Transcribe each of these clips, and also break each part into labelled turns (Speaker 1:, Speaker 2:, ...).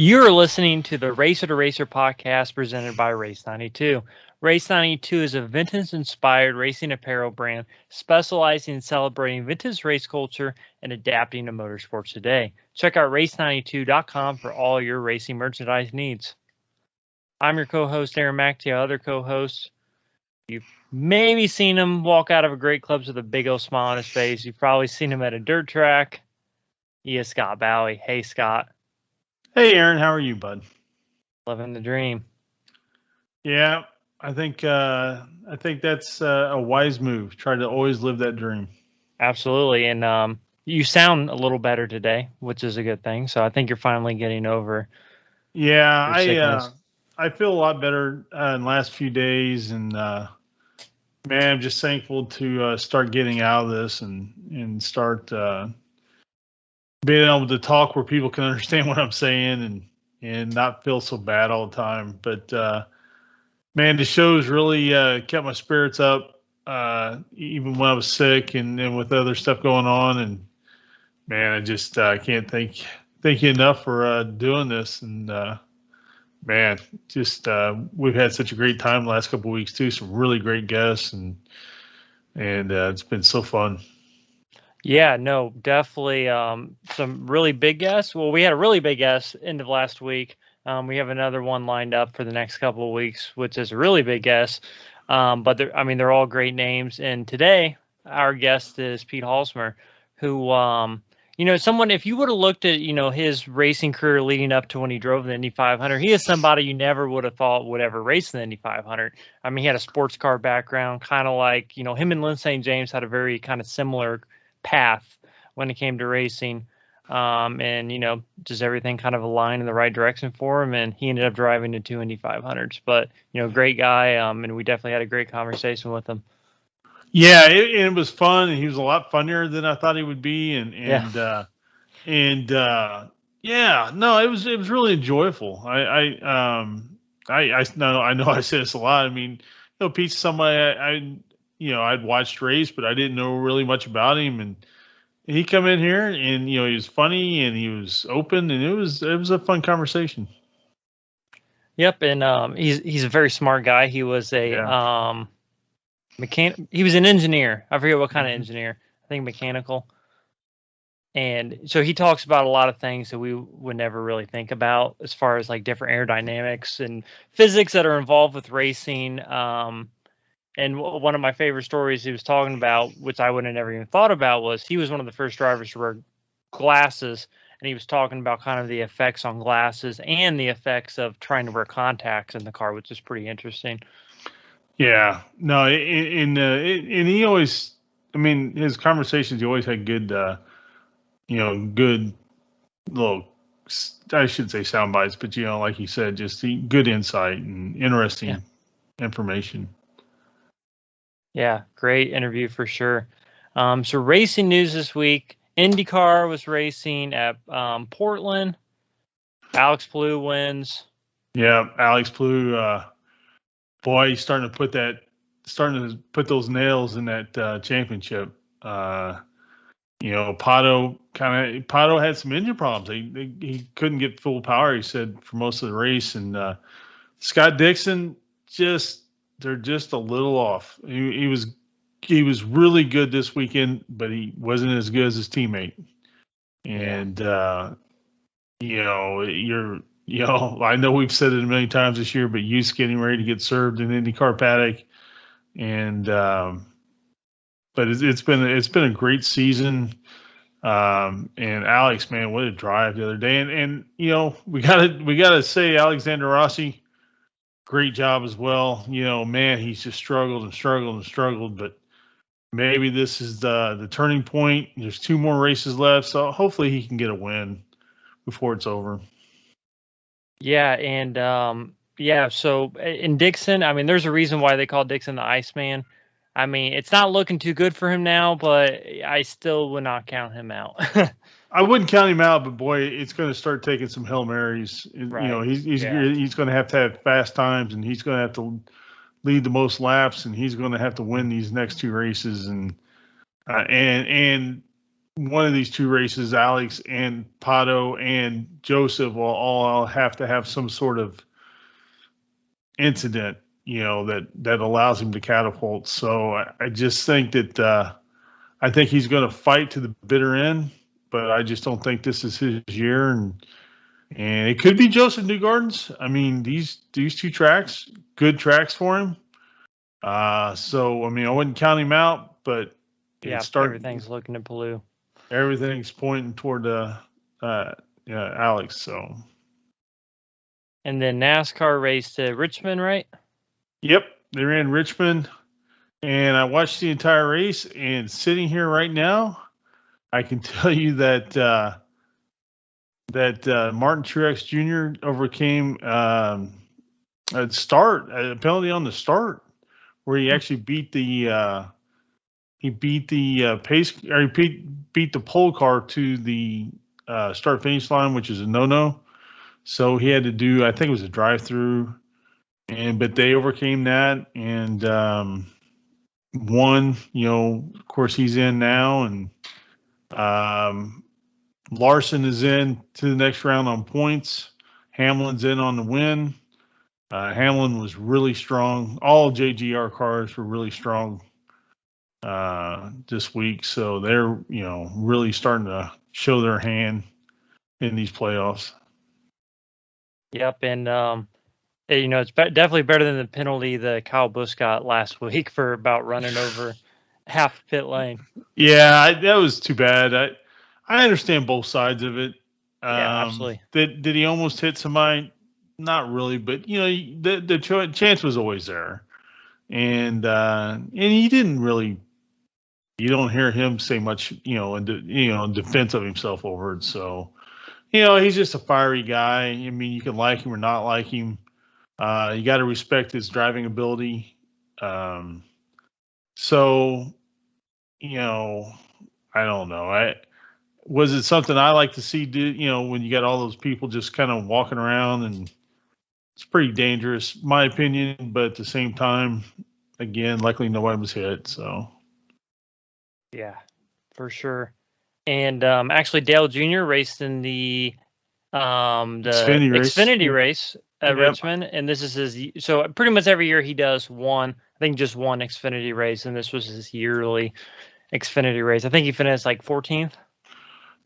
Speaker 1: You're listening to the Racer to Racer podcast presented by Race 92. Race 92 is a vintage-inspired racing apparel brand specializing in celebrating vintage race culture and adapting to motorsports today. Check out race92.com for all your racing merchandise needs. I'm your co-host, Aaron Mack. The other co-host, you've maybe seen him walk out of a great clubs with a big old smile on his face. You've probably seen him at a dirt track. He is Scott Bowie. Hey, Scott.
Speaker 2: Hey, Aaron, how are you, bud?
Speaker 1: Living the dream.
Speaker 2: Yeah, I think that's a wise move. Try to always live that dream.
Speaker 1: Absolutely, and you sound a little better today, which is a good thing. So I think you're finally getting over.
Speaker 2: Yeah,
Speaker 1: sickness.
Speaker 2: I feel a lot better in the last few days, and man, I'm just thankful to start getting out of this and start being able to talk where people can understand what I'm saying and not feel so bad all the time. But man, the show's really kept my spirits up, even when I was sick and with other stuff going on. And man, I just can't thank you enough for doing this. And man, just we've had such a great time the last couple of weeks too. Some really great guests, and it's been so fun.
Speaker 1: Yeah, no, definitely some really big guests. Well, we had a really big guest end of last week. We have another one lined up for the next couple of weeks, which is a really big guest. But they're all great names. And today, our guest is Pete Halsmer, who, someone, if you would have looked at, his racing career leading up to when he drove the Indy 500, he is somebody you never would have thought would ever race the Indy 500. I mean, he had a sports car background, kind of like, him and Lynn St. James had a very kind of similar path when it came to racing. And just everything kind of aligned in the right direction for him, and he ended up driving the two Indy 500s. But great guy, and we definitely had a great conversation with him.
Speaker 2: Yeah, it was fun, and he was a lot funnier than I thought he would be, yeah, no, it was really enjoyable. I know I say this a lot. I mean, Pete's somebody I'd watched race, but I didn't know really much about him, and he come in here and he was funny and he was open, and it was a fun conversation.
Speaker 1: Yep, and he's a very smart guy. He was a he was an engineer. I forget what kind of engineer. I think mechanical. And so he talks about a lot of things that we would never really think about as far as like different aerodynamics and physics that are involved with racing. And one of my favorite stories he was talking about, which I would have never even thought about, was he was one of the first drivers to wear glasses. And he was talking about kind of the effects on glasses and the effects of trying to wear contacts in the car, which is pretty interesting.
Speaker 2: Yeah, no, and he always, I mean, his conversations, he always had good, good little, I should say sound bites, but like he said, just good insight and interesting information.
Speaker 1: Yeah, great interview for sure. So racing news this week: IndyCar was racing at Portland. Alex Palou wins.
Speaker 2: Yeah, Alex Palou. Boy, he's starting to put those nails in that championship. Pato had some engine problems. He couldn't get full power, he said, for most of the race. And Scott Dixon, they're just a little off. He was really good this weekend, but he wasn't as good as his teammate. And I know we've said it a million times this year, but Youth's getting ready to get served in IndyCar paddock, and but it's been a great season. And Alex, man, what a drive the other day, and we gotta say Alexander Rossi, great job as well. Man, he's just struggled, but maybe this is the turning point. There's 2 more races left, so hopefully he can get a win before it's over.
Speaker 1: Yeah, and so in Dixon, I mean, there's a reason why they call Dixon the Iceman. I mean, it's not looking too good for him now, but I still would not count him out.
Speaker 2: I wouldn't count him out, but boy, it's going to start taking some Hail Marys.
Speaker 1: Right.
Speaker 2: He's going to have fast times, and he's going to have to lead the most laps, and he's going to have to win these next 2 races. And one of these two races, Alex and Pato and Joseph will all have to have some sort of incident, that allows him to catapult. So I just think that I think he's going to fight to the bitter end, but I just don't think this is his year. And it could be Joseph Newgarden's. I mean, these two tracks, good tracks for him. So I mean, I wouldn't count him out, but
Speaker 1: everything's looking at Palou.
Speaker 2: Everything's pointing toward Alex. So.
Speaker 1: And then NASCAR race to Richmond, right?
Speaker 2: Yep, they ran Richmond, and I watched the entire race. And sitting here right now, I can tell you that Martin Truex Jr. overcame a penalty on the start, where he actually beat the pace, or he beat the pole car to the start finish line, which is a no. So he had to do, I think it was a drive-through, but they overcame that and won. Of course, he's in now, and Larson is in to the next round on points. Hamlin's in on the win. Hamlin was really strong. All JGR cars were really strong this week, so they're really starting to show their hand in these playoffs.
Speaker 1: Yep, and it's definitely better than the penalty that Kyle Busch got last week for about running over half pit lane.
Speaker 2: Yeah, that was too bad. I understand both sides of it.
Speaker 1: Yeah, absolutely.
Speaker 2: Did he almost hit somebody? Not really, but the chance was always there, and he didn't really. You don't hear him say much, in defense of himself over it. So. He's just a fiery guy. I mean, you can like him or not like him. You got to respect his driving ability. So, I don't know. Was it something I like to see do, when you got all those people just kind of walking around, and it's pretty dangerous, my opinion. But at the same time, again, luckily nobody was hit. So.
Speaker 1: Yeah, for sure. And actually, Dale Jr. raced in the Xfinity race at Richmond, and this is his. So pretty much every year he does one. I think just one Xfinity race, and this was his yearly Xfinity race. I think he finished like 14th.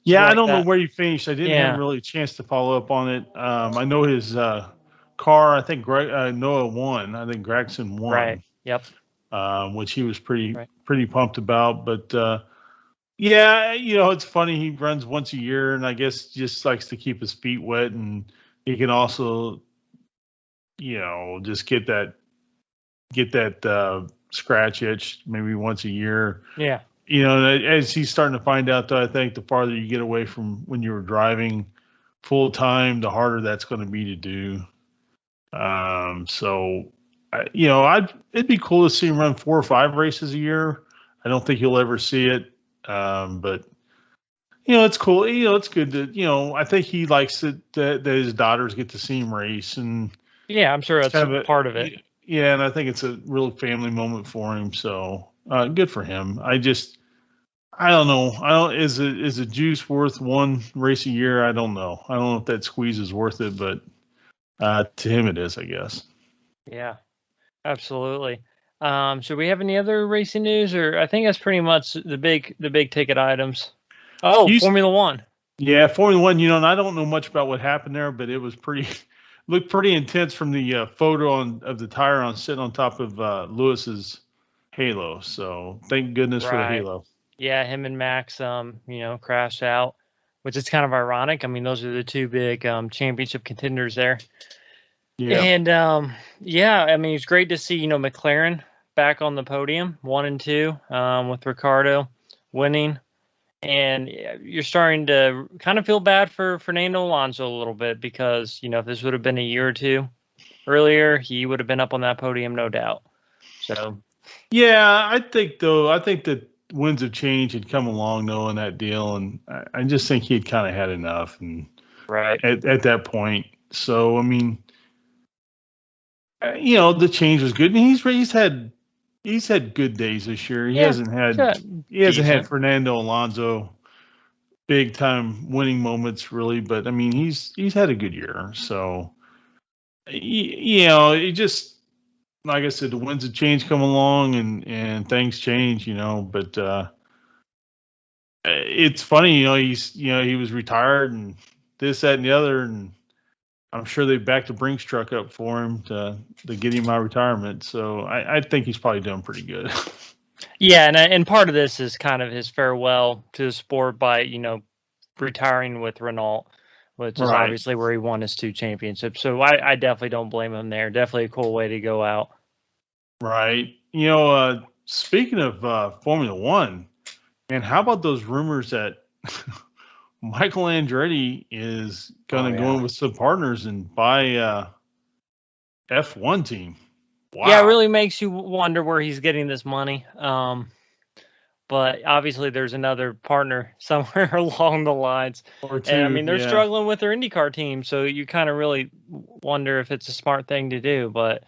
Speaker 2: Yeah, I don't know where he finished. I didn't have really a chance to follow up on it. I know his car. I think Noah won. I think Gregson won.
Speaker 1: Right. Yep.
Speaker 2: Which he was pretty pumped about, but. Yeah, it's funny. He runs once a year, and I guess just likes to keep his feet wet, and he can also, just get that scratch itch maybe once a year.
Speaker 1: Yeah.
Speaker 2: As he's starting to find out, though, I think the farther you get away from when you were driving full time, the harder that's going to be to do. So, it'd be cool to see him run 4 or 5 races a year. I don't think you'll ever see it. But it's cool. It's good to, I think he likes it that his daughters get to see him race, and
Speaker 1: yeah, I'm sure that's kind of part of it.
Speaker 2: Yeah, and I think it's a real family moment for him. So good for him. I don't know. Is a juice worth 1 race a year? I don't know. I don't know if that squeeze is worth it, but to him it is, I guess.
Speaker 1: Yeah, absolutely. Should we have any other racing news, or I think that's pretty much the big ticket items. Oh, Formula One.
Speaker 2: Yeah, Formula One. And I don't know much about what happened there, but it was looked pretty intense from the photo of the tire sitting on top of Lewis's halo. So thank goodness for the halo.
Speaker 1: Yeah, him and Max, crashed out, which is kind of ironic. I mean, those are the two big championship contenders there. Yeah. And I mean, it's great to see McLaren back on the podium, 1 and 2, with Ricciardo winning, and you're starting to kind of feel bad for Fernando Alonso a little bit, because if this would have been a year or two earlier, he would have been up on that podium, no doubt. So
Speaker 2: yeah, I think that winds of change had come along though in that deal, and I just think he'd kind of had enough, and
Speaker 1: right
Speaker 2: at that point. So I mean, the change was good, and he's had good days this year. He hasn't had Fernando Alonso big time winning moments really, but I mean he's had a good year. So it just, like I said, the winds of change come along and things change, but it's funny, he was retired and this, that, and the other, and I'm sure they backed the Brinks truck up for him to get him out of retirement. So I think he's probably doing pretty good.
Speaker 1: Yeah, and part of this is kind of his farewell to the sport by, retiring with Renault, which is
Speaker 2: Right.
Speaker 1: obviously where he won his 2 championships. So I definitely don't blame him there. Definitely a cool way to go out.
Speaker 2: Right. Speaking of Formula One, man, how about those rumors that Michael Andretti is going to go in with some partners and buy F1 team? Wow.
Speaker 1: Yeah, it really makes you wonder where he's getting this money. But obviously there's another partner somewhere along the lines.
Speaker 2: Or two.
Speaker 1: And I mean, they're struggling with their IndyCar team, so you kind of really wonder if it's a smart thing to do. But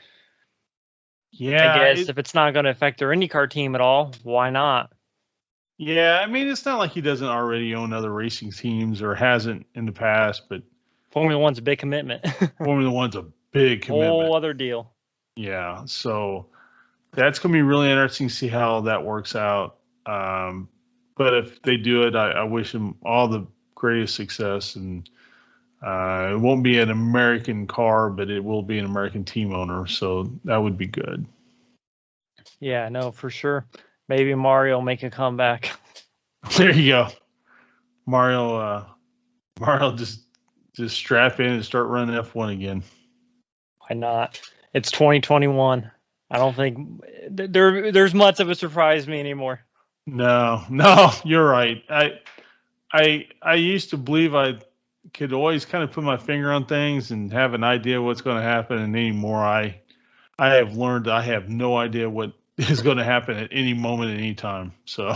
Speaker 2: yeah,
Speaker 1: I guess if it's not going to affect their IndyCar team at all, why not?
Speaker 2: Yeah, I mean, it's not like he doesn't already own other racing teams or hasn't in the past, but
Speaker 1: Formula One's a big commitment.
Speaker 2: Formula One's a big commitment.
Speaker 1: Whole other deal.
Speaker 2: Yeah, so that's going to be really interesting to see how that works out. But if they do it, I wish him all the greatest success. And it won't be an American car, but it will be an American team owner. So that would be good.
Speaker 1: Yeah, no, for sure. Maybe Mario will make a comeback.
Speaker 2: There you go. Mario just strap in and start running F1 again.
Speaker 1: Why not? It's 2021. I don't think there's much of a surprise me anymore.
Speaker 2: No, you're right. I used to believe I could always kind of put my finger on things and have an idea what's going to happen, and anymore I have learned I have no idea what is going to happen at any moment, at any time. So,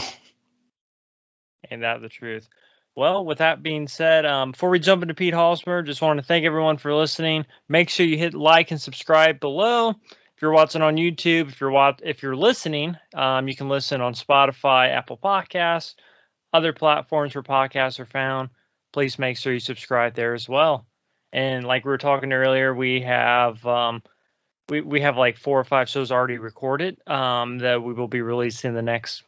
Speaker 1: ain't that the truth? Well, with that being said, before we jump into Pete Halsmer, just want to thank everyone for listening. Make sure you hit like and subscribe below. If you're watching on YouTube, if you're listening, you can listen on Spotify, Apple Podcasts, other platforms where podcasts are found. Please make sure you subscribe there as well. And like we were talking earlier, we have we have like 4 or 5 shows already recorded that we will be releasing in the next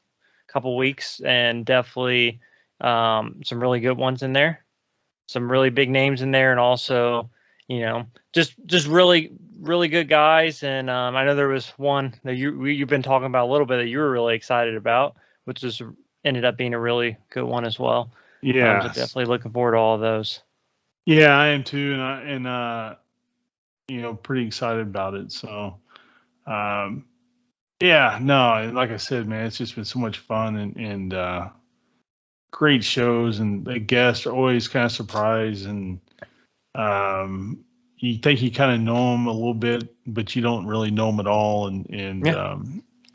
Speaker 1: couple weeks, and definitely some really good ones in there, some really big names in there, and also just really good guys. And I know there was one that you've been talking about a little bit that you were really excited about, which is ended up being a really good one as well.
Speaker 2: Yeah,
Speaker 1: so definitely looking forward to all of those.
Speaker 2: Yeah, I am too, and pretty excited about it. So, yeah, no, like I said, man, it's just been so much fun and great shows, and the guests are always kind of surprised, and you think you kind of know them a little bit, but you don't really know them at all, and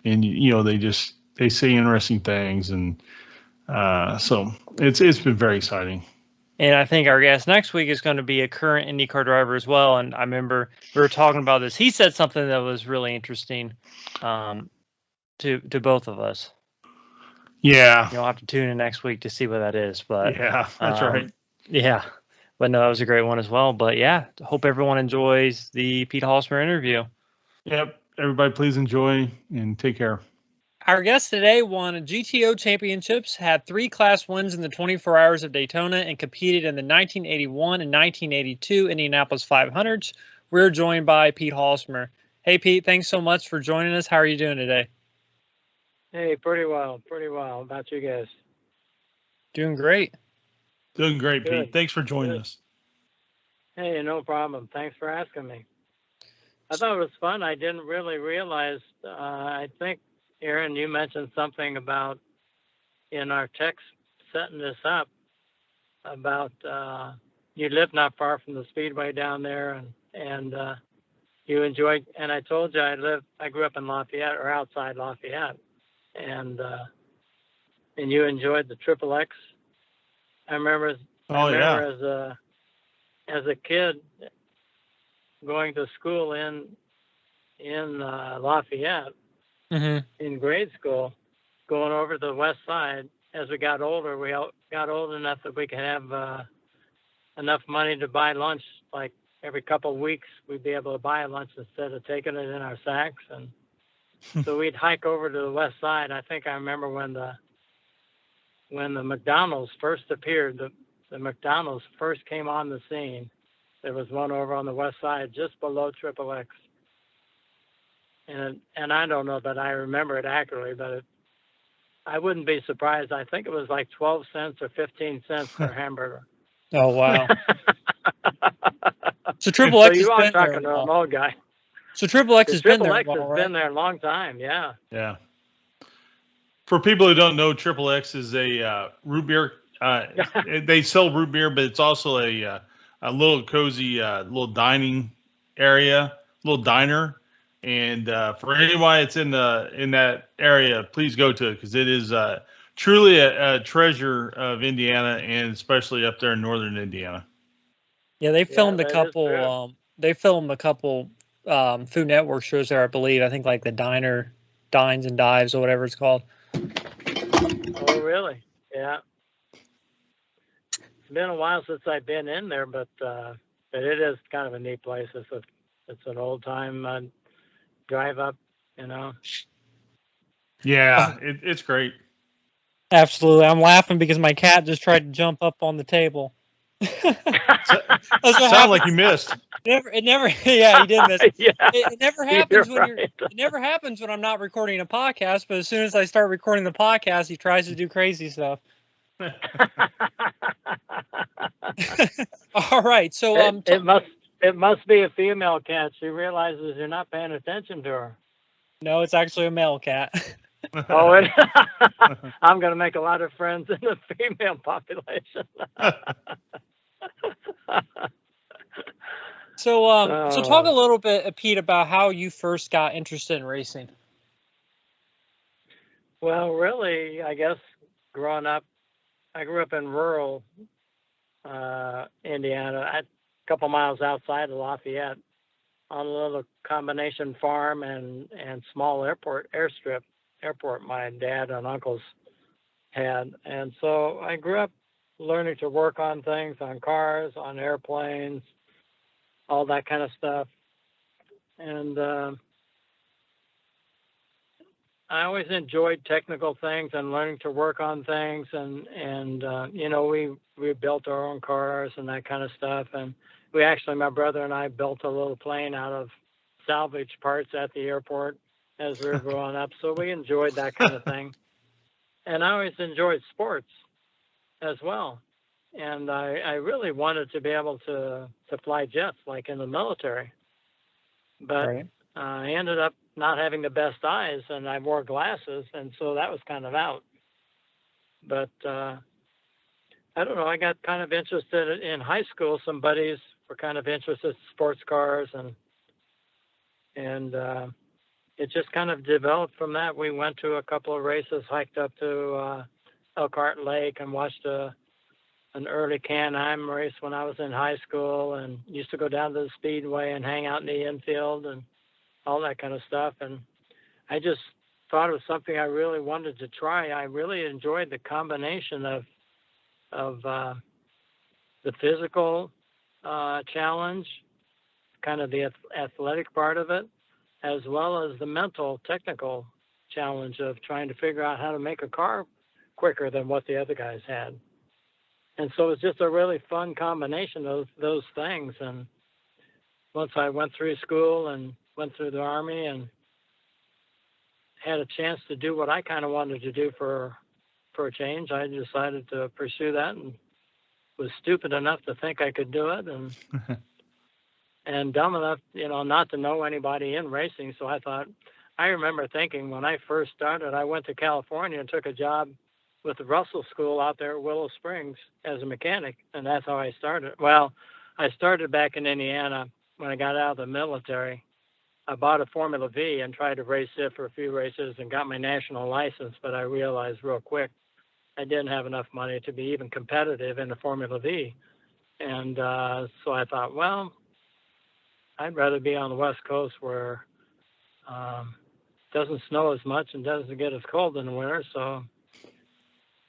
Speaker 2: they say interesting things, and so it's been very exciting.
Speaker 1: And I think our guest next week is going to be a current IndyCar driver as well. And I remember we were talking about this. He said something that was really interesting to both of us.
Speaker 2: Yeah.
Speaker 1: You'll have to tune in next week to see what that is. But
Speaker 2: yeah, that's right.
Speaker 1: Yeah. But no, that was a great one as well. But yeah, hope everyone enjoys the Pete Halsmer interview.
Speaker 2: Yep. Everybody please enjoy and take care.
Speaker 1: Our guest today won GTO Championships, had 3 class wins in the 24 Hours of Daytona, and competed in the 1981 and 1982 Indianapolis 500s. We're joined by Pete Halsmer. Hey, Pete, thanks so much for joining us. How are you doing today?
Speaker 3: Hey, pretty well. How about you guys?
Speaker 1: Doing great.
Speaker 2: Doing great,
Speaker 3: Good.
Speaker 2: Pete. Thanks for joining us.
Speaker 3: Hey, no problem. Thanks for asking me. I thought it was fun. I didn't really realize, I think, Aaron, you mentioned something about in our text setting this up about you live not far from the speedway down there, and you enjoyed. And I told you I grew up in Lafayette or outside Lafayette, and you enjoyed the Triple X. I remember as a kid going to school in Lafayette.
Speaker 1: Mm-hmm.
Speaker 3: In grade school, going over to the west side as we got older, we got old enough that we could have enough money to buy lunch. Like every couple of weeks, we'd be able to buy lunch instead of taking it in our sacks. And so we'd hike over to the west side. I think I remember when the McDonald's first appeared, the McDonald's first came on the scene. There was one over on the west side, just below XXX. And I don't know that I remember it accurately, but I wouldn't be surprised. I think it was like 12 cents or 15 cents per hamburger.
Speaker 1: Oh, wow. So Triple X has been there.
Speaker 3: To an old guy.
Speaker 1: So Triple X has been there.
Speaker 3: Triple X has been there a long time. Yeah.
Speaker 2: Yeah. For people who don't know, Triple X is a root beer. They sell root beer, but it's also a little cozy little dining area, little diner. And for anyone that's in that area, please go to it, because it is truly a treasure of Indiana, and especially up there in northern Indiana.
Speaker 1: Yeah, they filmed a couple. They filmed a couple Food Network shows there, I believe. I think like the Dines and Dives or whatever it's called.
Speaker 3: Oh, really? Yeah. It's been a while since I've been in there, but it is kind of a neat place. It's an old time drive up, you know.
Speaker 2: Yeah, it's great.
Speaker 1: Absolutely. I'm laughing because my cat just tried to jump up on the table.
Speaker 2: Sound like you missed.
Speaker 1: It never yeah, he did miss.
Speaker 3: Yeah,
Speaker 1: it never happens
Speaker 3: right.
Speaker 1: It never happens when I'm not recording a podcast, but as soon as I start recording the podcast, he tries to do crazy stuff. All right. So
Speaker 3: it must be a female cat. She realizes you're not paying attention to her.
Speaker 1: No, it's actually a male cat.
Speaker 3: Oh, I'm going to make a lot of friends in the female population.
Speaker 1: So talk a little bit, Pete, about how you first got interested in racing.
Speaker 3: Well, really, I guess growing up, I grew up in rural Indiana, a couple miles outside of Lafayette, on a little combination farm and small airport my dad and uncles had. And so I grew up learning to work on things, on cars, on airplanes, all that kind of stuff. And I always enjoyed technical things and learning to work on things. And you know, we built our own cars and that kind of stuff. And we actually, my brother and I, built a little plane out of salvage parts at the airport as we were growing up. So we enjoyed that kind of thing. And I always enjoyed sports as well. And I really wanted to be able to fly jets like in the military. But
Speaker 1: Right.
Speaker 3: I ended up not having the best eyes, and I wore glasses, and so that was kind of out. But I don't know, I got kind of interested in high school. Some buddies were kind of interested in sports cars, and it just kind of developed from that. We went to a couple of races, hiked up to Elkhart Lake and watched an early Can-Am race when I was in high school, and used to go down to the Speedway and hang out in the infield and all that kind of stuff. And I just thought it was something I really wanted to try. I really enjoyed the combination of the physical challenge, kind of the athletic part of it, as well as the mental, technical challenge of trying to figure out how to make a car quicker than what the other guys had. And so it's just a really fun combination of those things. And once I went through school and went through the Army and had a chance to do what I kind of wanted to do for a change, I decided to pursue that, and was stupid enough to think I could do it, and dumb enough, you know, not to know anybody in racing. So I remember thinking when I first started, I went to California and took a job with the Russell School out there at Willow Springs as a mechanic, and that's how I started. Well, I started back in Indiana when I got out of the military. I bought a Formula V and tried to race it for a few races and got my national license, but I realized real quick I didn't have enough money to be even competitive in the Formula V. And so I thought, well, I'd rather be on the West Coast where it doesn't snow as much and doesn't get as cold in the winter. So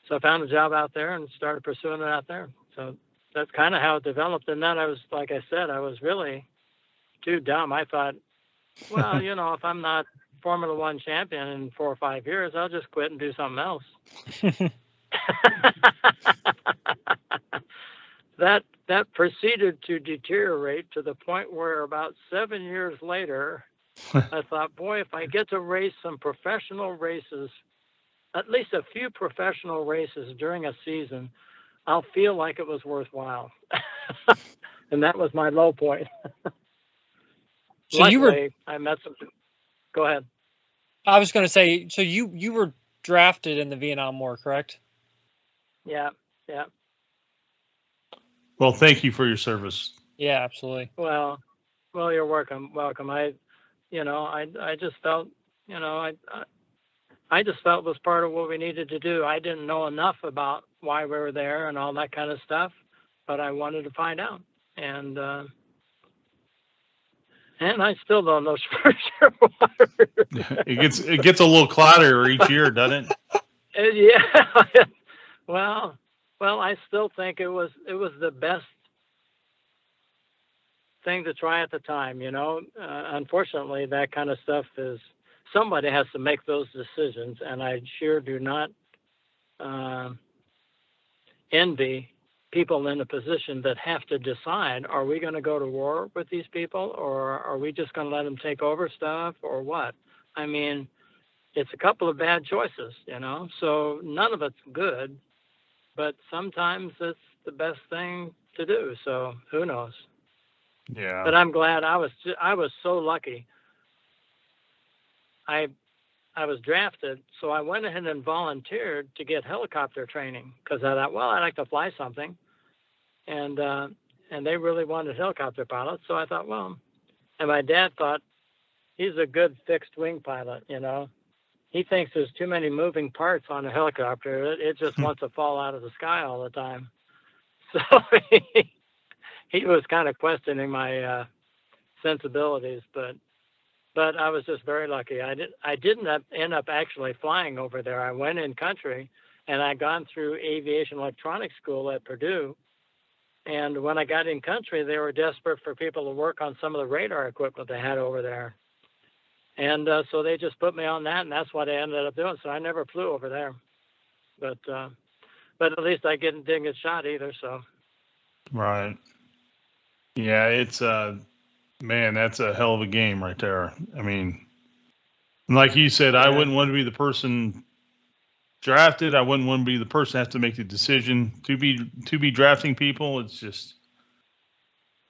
Speaker 3: So I found a job out there and started pursuing it out there. So that's kind of how it developed. And then I was, like I said, I was really too dumb. I thought, well, you know, if I'm not Formula One champion in 4 or 5 years, I'll just quit and do something else. That proceeded to deteriorate to the point where about 7 years later, I thought, boy, if I get to race some professional races, at least a few professional races during a season, I'll feel like it was worthwhile. And that was my low point.
Speaker 1: So
Speaker 3: Luckily, I met some. Go ahead.
Speaker 1: I was going to say, so you were drafted in the Vietnam War, correct?
Speaker 3: Yeah.
Speaker 2: Well, thank you for your service.
Speaker 1: Yeah, absolutely.
Speaker 3: Well, you're welcome. I just felt, I just felt it was part of what we needed to do. I didn't know enough about why we were there and all that kind of stuff, but I wanted to find out. And I still don't know for sure why.
Speaker 2: It gets a little cloudier each year, doesn't it?
Speaker 3: Yeah. Well, I still think it was the best thing to try at the time. Unfortunately, that kind of stuff is, somebody has to make those decisions, and I sure do not envy people in a position that have to decide: are we going to go to war with these people, or are we just going to let them take over stuff, or what? I mean, it's a couple of bad choices, so none of it's good, but sometimes it's the best thing to do. So who knows?
Speaker 2: Yeah.
Speaker 3: But I'm glad. I was so lucky. I was drafted, so I went ahead and volunteered to get helicopter training because I thought, well, I'd like to fly something, and they really wanted helicopter pilots. So I thought, well, and my dad thought, he's a good fixed wing pilot, He thinks there's too many moving parts on a helicopter. It just wants to fall out of the sky all the time. So he was kind of questioning my sensibilities, but I was just very lucky. I didn't end up actually flying over there. I went in country, and I'd gone through aviation electronics school at Purdue. And when I got in country, they were desperate for people to work on some of the radar equipment they had over there. And so they just put me on that, and that's what I ended up doing. So I never flew over there, but at least I didn't get shot either. So.
Speaker 2: Right. Yeah, it's man, that's a hell of a game right there. I mean, like you said, I wouldn't want to be the person drafted. I wouldn't want to be the person that has to make the decision to be drafting people. It's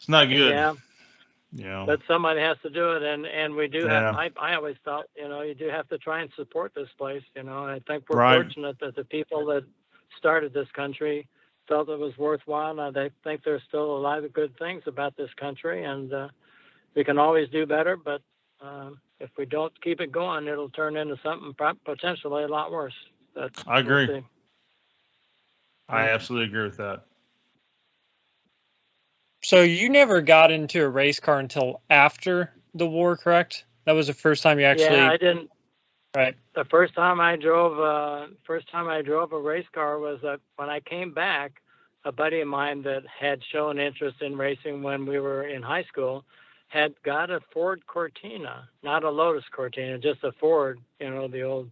Speaker 2: not good.
Speaker 3: Yeah. But somebody has to do it, and we do have. I always felt, you do have to try and support this place. I think we're fortunate that the people that started this country felt it was worthwhile. And I think there's still a lot of good things about this country, and we can always do better. But if we don't keep it going, it'll turn into something potentially a lot worse.
Speaker 2: I agree. We'll see. I absolutely agree with that.
Speaker 1: So you never got into a race car until after the war, correct? That was the first time you actually.
Speaker 3: Yeah, I didn't.
Speaker 1: Right.
Speaker 3: The first time I drove a race car was when I came back. A buddy of mine that had shown interest in racing when we were in high school had got a Ford Cortina, not a Lotus Cortina, just a Ford. The old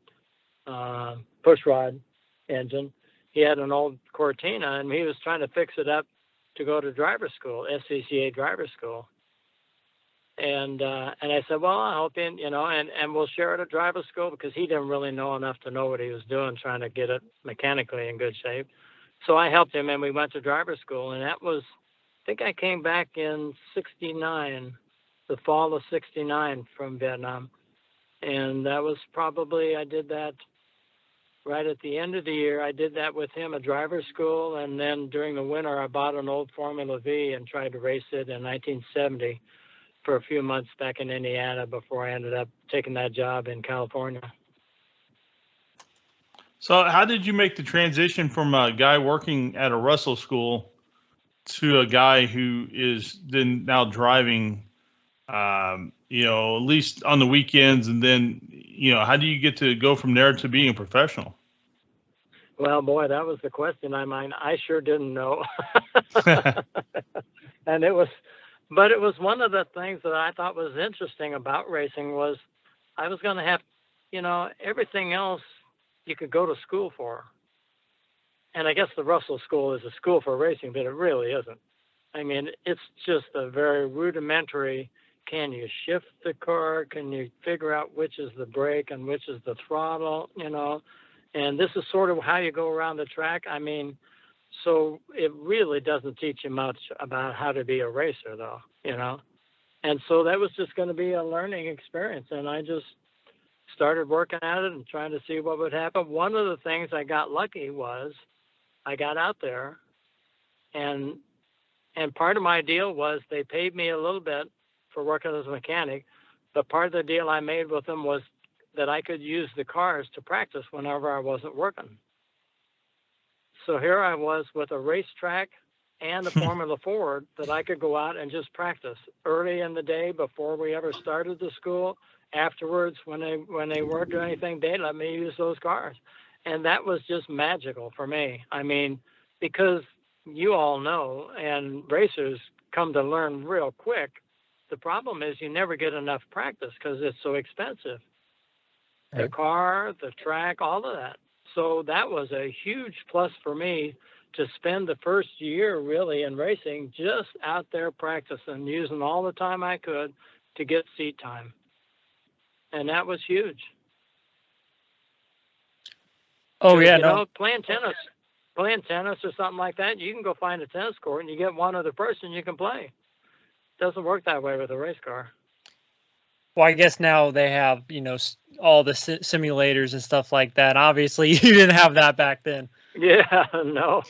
Speaker 3: pushrod engine. He had an old Cortina, and he was trying to fix it up to go to driver school, SCCA driver school. And I said, well, I'll help him, and we'll share it at driver school, because he didn't really know enough to know what he was doing, trying to get it mechanically in good shape. So I helped him, and we went to driver school, and that was, I think I came back in 69, the fall of 69 from Vietnam. And that was probably, I did that right at the end of the year. I did that with him at driver school, and then during the winter, I bought an old Formula V and tried to race it in 1970 for a few months back in Indiana before I ended up taking that job in California.
Speaker 2: So how did you make the transition from a guy working at a Russell school to a guy who is then now driving, at least on the weekends, and then, how do you get to go from there to being a professional?
Speaker 3: Well, boy, that was the question. I sure didn't know. And it was one of the things that I thought was interesting about racing was I was going to have, everything else you could go to school for. And I guess the Russell School is a school for racing, but it really isn't. I mean, it's just a very rudimentary. Can you shift the car? Can you figure out which is the brake and which is the throttle? And this is sort of how you go around the track. I mean, so it really doesn't teach you much about how to be a racer, though, And so that was just going to be a learning experience. And I just started working at it and trying to see what would happen. One of the things I got lucky was I got out there, and part of my deal was they paid me a little bit for working as a mechanic, but part of the deal I made with them was that I could use the cars to practice whenever I wasn't working. So here I was with a racetrack and a Formula Ford that I could go out and just practice early in the day before we ever started the school. Afterwards, when they weren't doing anything, they let me use those cars. And that was just magical for me. I mean, because you all know, and racers come to learn real quick, the problem is you never get enough practice because it's so expensive. Right. The car, the track, all of that. So that was a huge plus for me to spend the first year really in racing just out there practicing, using all the time I could to get seat time. And that was huge.
Speaker 1: Oh, yeah, no.
Speaker 3: Playing tennis or something like that, you can go find a tennis court and you get one other person you can play. It doesn't work that way with a race car.
Speaker 1: Well, I guess now they have, all the simulators and stuff like that. Obviously, you didn't have that back then.
Speaker 3: Yeah, no.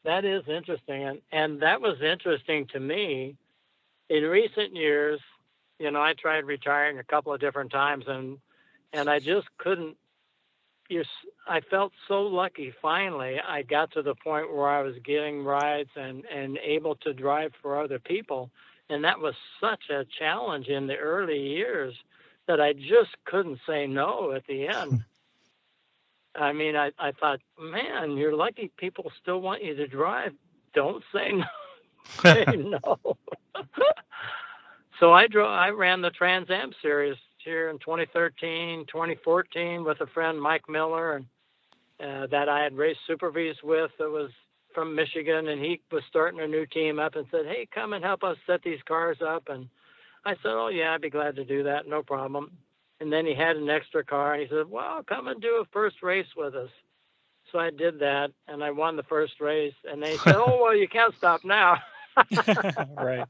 Speaker 3: That is interesting. And that was interesting to me. In recent years, I tried retiring a couple of different times, and I just couldn't. I felt so lucky. Finally, I got to the point where I was getting rides and able to drive for other people. And that was such a challenge in the early years that I just couldn't say no at the end. I mean, I thought, man, you're lucky people still want you to drive. Don't say no. Say no. So I ran the Trans Am series here in 2013, 2014 with a friend, Mike Miller, and that I had raced Super V's with, that was from Michigan, and he was starting a new team up and said, hey, come and help us set these cars up. And I said, oh, yeah, I'd be glad to do that. No problem. And then he had an extra car, and he said, well, come and do a first race with us. So I did that, and I won the first race. And they said, oh, well, you can't stop now.
Speaker 1: Right.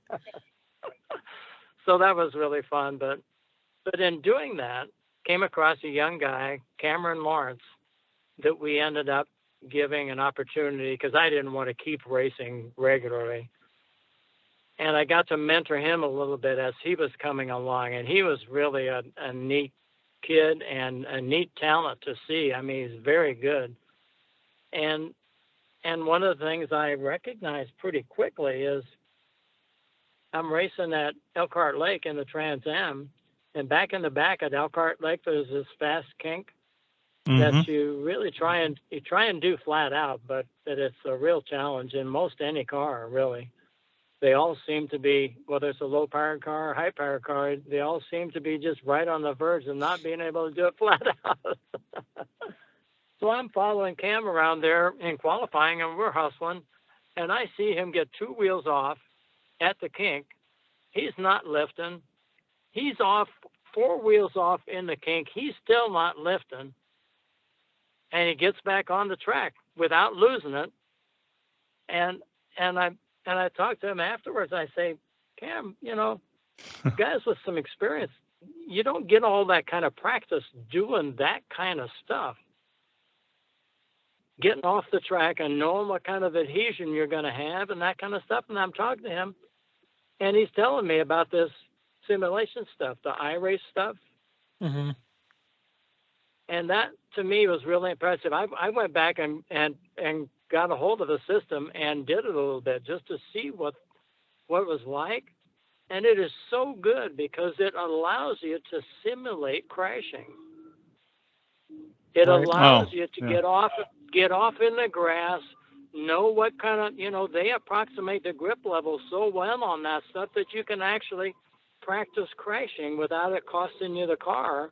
Speaker 3: So that was really fun. But in doing that, came across a young guy, Cameron Lawrence, that we ended up giving an opportunity because I didn't want to keep racing regularly. And I got to mentor him a little bit as he was coming along. And he was really a neat kid and a neat talent to see. I mean, he's very good. And one of the things I recognized pretty quickly is I'm racing at Elkhart Lake in the Trans Am. And back in the back at Elkhart Lake, there's this fast kink that you really try and do flat out, but that it's a real challenge in most any car, really. They all seem to be, whether it's a low-powered car or high-powered car, they all seem to be just right on the verge of not being able to do it flat out. So I'm following Cam around there in qualifying, and we're hustling, and I see him get two wheels off at the kink. He's not lifting. He's off, four wheels off in the kink. He's still not lifting. And he gets back on the track without losing it. And I talked to him afterwards. I say, Cam, guys with some experience, you don't get all that kind of practice doing that kind of stuff. Getting off the track and knowing what kind of adhesion you're going to have and that kind of stuff. And I'm talking to him, and he's telling me about this simulation stuff, the iRace stuff.
Speaker 1: Mm-hmm.
Speaker 3: And that, to me, was really impressive. I went back and got a hold of the system and did it a little bit just to see what it was like. And it is so good because it allows you to simulate crashing. It
Speaker 1: Right.
Speaker 3: allows
Speaker 2: Oh,
Speaker 3: you to
Speaker 2: yeah.
Speaker 3: get off in the grass, know what kind of, they approximate the grip level so well on that stuff that you can actually practice crashing without it costing you the car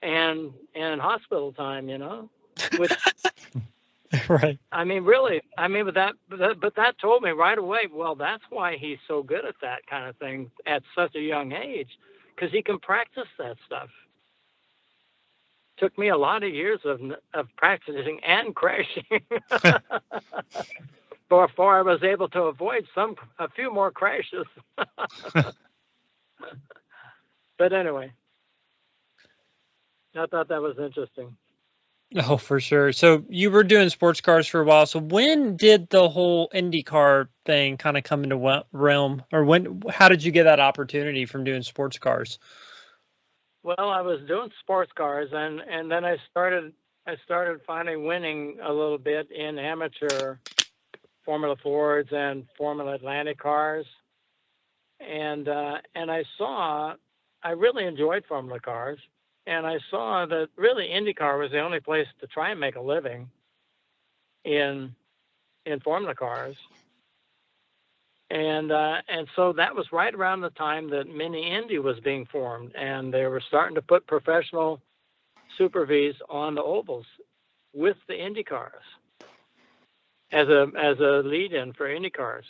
Speaker 3: and hospital time, which,
Speaker 1: Right.
Speaker 3: I mean, really, but that told me right away, well, that's why he's so good at that kind of thing at such a young age, because he can practice that stuff. Took me a lot of years of practicing and crashing before I was able to avoid a few more crashes. But anyway, I thought that was interesting.
Speaker 1: Oh, for sure. So you were doing sports cars for a while. So when did the whole IndyCar thing kind of come into realm, or how did you get that opportunity from doing sports cars?
Speaker 3: Well, I was doing sports cars, and then I started finally winning a little bit in amateur Formula Fords and Formula Atlantic cars, and I really enjoyed Formula cars, and I saw that really IndyCar was the only place to try and make a living in Formula cars. And so that was right around the time that Mini Indy was being formed, and they were starting to put professional Super Vs on the ovals with the Indy cars as a lead-in for Indy cars.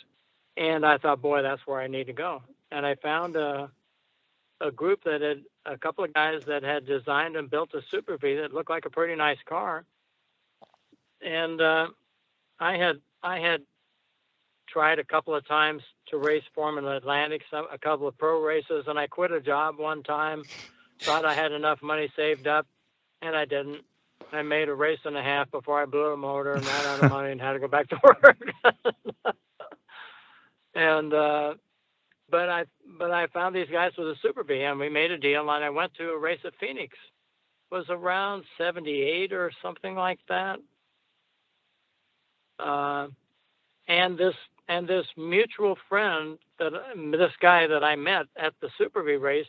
Speaker 3: And I thought, boy, that's where I need to go. And I found a group that had a couple of guys that had designed and built a Super V that looked like a pretty nice car. And I had tried a couple of times to race Formula Atlantic, a couple of pro races, and I quit a job one time, thought I had enough money saved up, and I didn't. I made a race and a half before I blew a motor and ran out of money and had to go back to work. And but I found these guys with a Super V, and we made a deal, and I went to a race at Phoenix. It was around 78 or something like that. And this mutual friend, this guy that I met at the Super V race,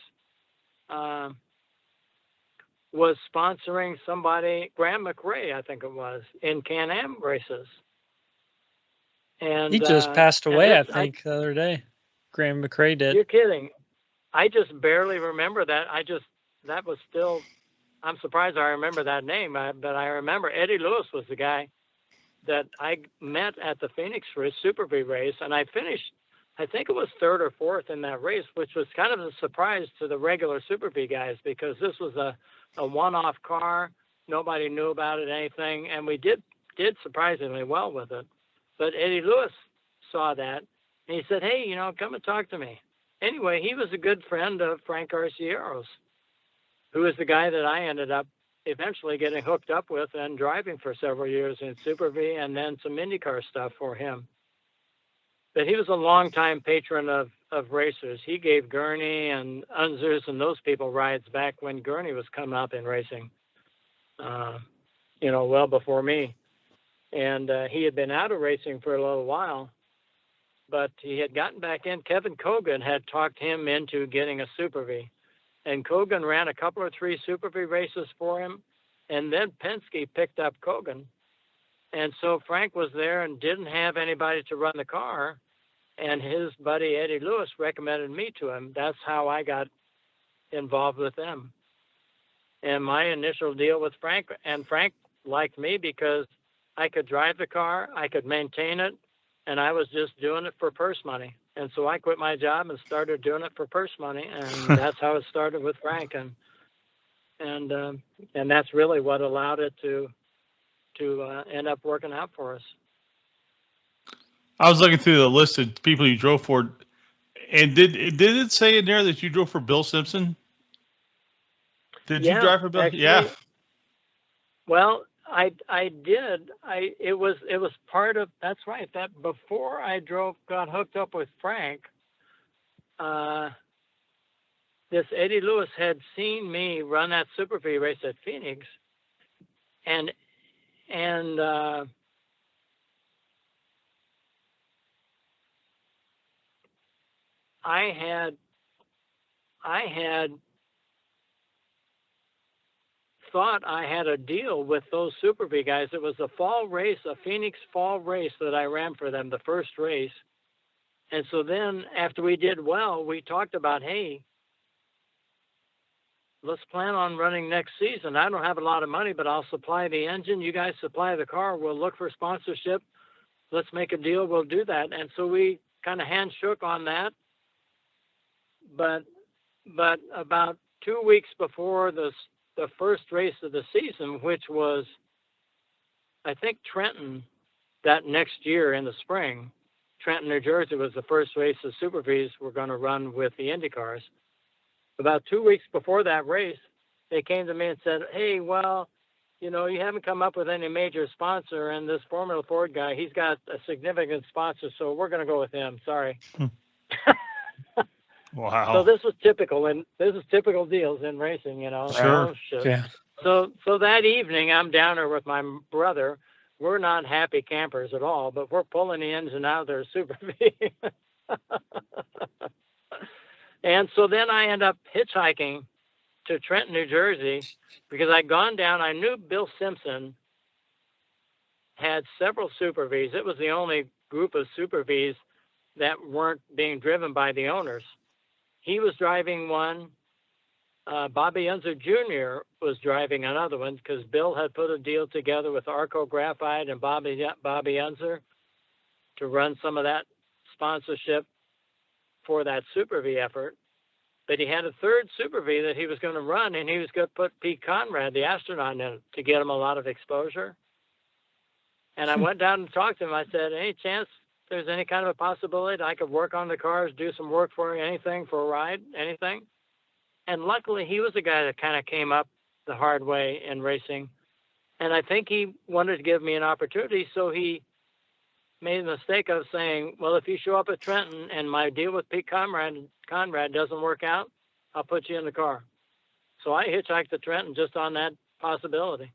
Speaker 3: was sponsoring somebody, Graham McRae, I think it was, in Can-Am races. And
Speaker 1: He just passed away, I think, the other day. Graham McRae did.
Speaker 3: You're kidding. I just barely remember that. That was still, I'm surprised I remember that name, but I remember Eddie Lewis was the guy that I met at the Phoenix Super V race, and I finished, I think it was third or fourth in that race, which was kind of a surprise to the regular Super V guys, because this was a one-off car. Nobody knew about it, anything, and we did surprisingly well with it. But Eddie Lewis saw that, and he said, hey, come and talk to me. Anyway, he was a good friend of Frank Arciero's, who is the guy that I ended up eventually getting hooked up with and driving for several years in Super V, and then some IndyCar stuff for him. But he was a longtime patron of racers. He gave Gurney and Unzers and those people rides back when Gurney was coming up in racing, well before me. And he had been out of racing for a little while, but he had gotten back in. Kevin Cogan had talked him into getting a Super V. And Cogan ran a couple or three Super V races for him. And then Penske picked up Cogan. And so Frank was there and didn't have anybody to run the car. And his buddy Eddie Lewis recommended me to him. That's how I got involved with them. And my initial deal with Frank, and Frank liked me because I could drive the car, I could maintain it, and I was just doing it for purse money. And so I quit my job and started doing it for purse money, and that's how it started with Frank. And that's really what allowed it to end up working out for us.
Speaker 2: I was looking through the list of people you drove for, and did it say in there that you drove for Bill Simpson? Did you drive for Bill?
Speaker 3: Actually,
Speaker 2: yeah.
Speaker 3: Well, I did. It was part of, that's right. That before I got hooked up with Frank, this Eddie Lewis had seen me run that Super V race at Phoenix, and I had thought I had a deal with those Super V guys. It was a fall race, a Phoenix fall race that I ran for them, the first race. And so then after we did well, we talked about, hey, let's plan on running next season. I don't have a lot of money, but I'll supply the engine. You guys supply the car. We'll look for sponsorship. Let's make a deal. We'll do that. And so we kind of handshook on that. But about 2 weeks before the first race of the season, which was, I think, Trenton that next year in the spring, Trenton, New Jersey was the first race the Super Vs were going to run with the IndyCars. About 2 weeks before that race, they came to me and said, hey, well, you know, you haven't come up with any major sponsor, and this Formula Ford guy, he's got a significant sponsor, so we're going to go with him. Sorry.
Speaker 2: Wow.
Speaker 3: So this was typical, and this is typical deals in racing, you know.
Speaker 2: Sure.
Speaker 3: Oh, shit.
Speaker 1: Yeah.
Speaker 3: So that evening, I'm down there with my brother. We're not happy campers at all, but we're pulling the engine out of their Super V. And so then I end up hitchhiking to Trenton, New Jersey, because I'd gone down. I knew Bill Simpson had several Super Vs. It was the only group of Super Vs that weren't being driven by the owners. He was driving one. Bobby Unser Jr. was driving another one because Bill had put a deal together with Arco Graphite and Bobby Unser to run some of that sponsorship for that Super V effort. But he had a third Super V that he was going to run, and he was going to put Pete Conrad, the astronaut, in it to get him a lot of exposure. And I went down and talked to him. I said, any chance there's any kind of a possibility that I could work on the cars, do some work for anything, for a ride, anything? And luckily, he was the guy that kind of came up the hard way in racing. And I think he wanted to give me an opportunity, so he made the mistake of saying, well, if you show up at Trenton and my deal with Pete Conrad doesn't work out, I'll put you in the car. So I hitchhiked to Trenton just on that possibility.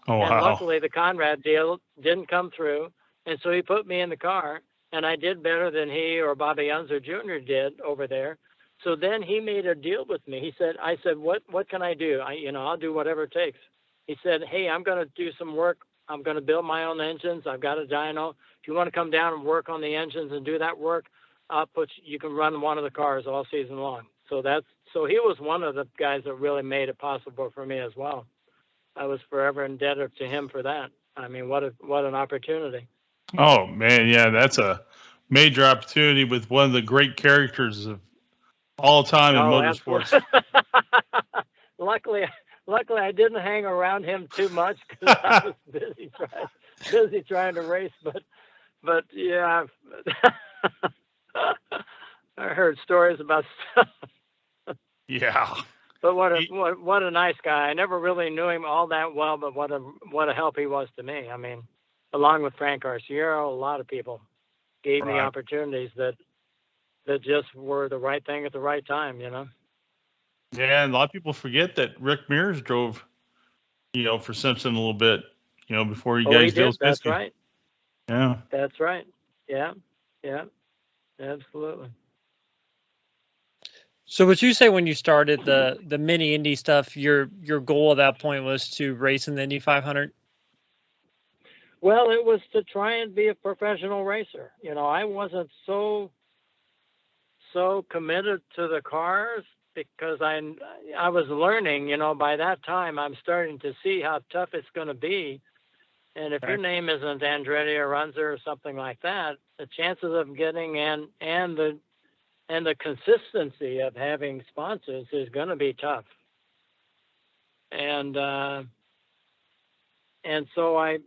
Speaker 2: Oh,
Speaker 3: and
Speaker 2: wow.
Speaker 3: luckily, the Conrad deal didn't come through. And so he put me in the car, and I did better than he or Bobby Unser Jr. did over there. So then he made a deal with me. I said, what can I do? I'll do whatever it takes. He said, hey, I'm going to do some work. I'm going to build my own engines. I've got a dyno. If you want to come down and work on the engines and do that work, you can run one of the cars all season long. So he was one of the guys that really made it possible for me as well. I was forever indebted to him for that. I mean, what an opportunity.
Speaker 2: Oh, man. Yeah, that's a major opportunity with one of the great characters of all time in motorsports.
Speaker 3: Luckily, I didn't hang around him too much because I was busy trying to race. But yeah, I heard stories about stuff.
Speaker 2: Yeah.
Speaker 3: But what a nice guy. I never really knew him all that well, but what a help he was to me. I mean, along with Frank Arciero, a lot of people gave me opportunities that just were the right thing at the right time, you know.
Speaker 2: Yeah, and a lot of people forget that Rick Mears drove, for Simpson a little bit, before you guys did.
Speaker 3: That's right.
Speaker 2: Yeah.
Speaker 3: That's right. Yeah. Absolutely.
Speaker 1: So would you say when you started the mini Indy stuff, your goal at that point was to race in the Indy 500?
Speaker 3: Well, it was to try and be a professional racer. I wasn't so committed to the cars because I was learning, by that time I'm starting to see how tough it's going to be. And if your name isn't Andretti or Runzer or something like that, the chances of getting and the consistency of having sponsors is going to be tough. And so I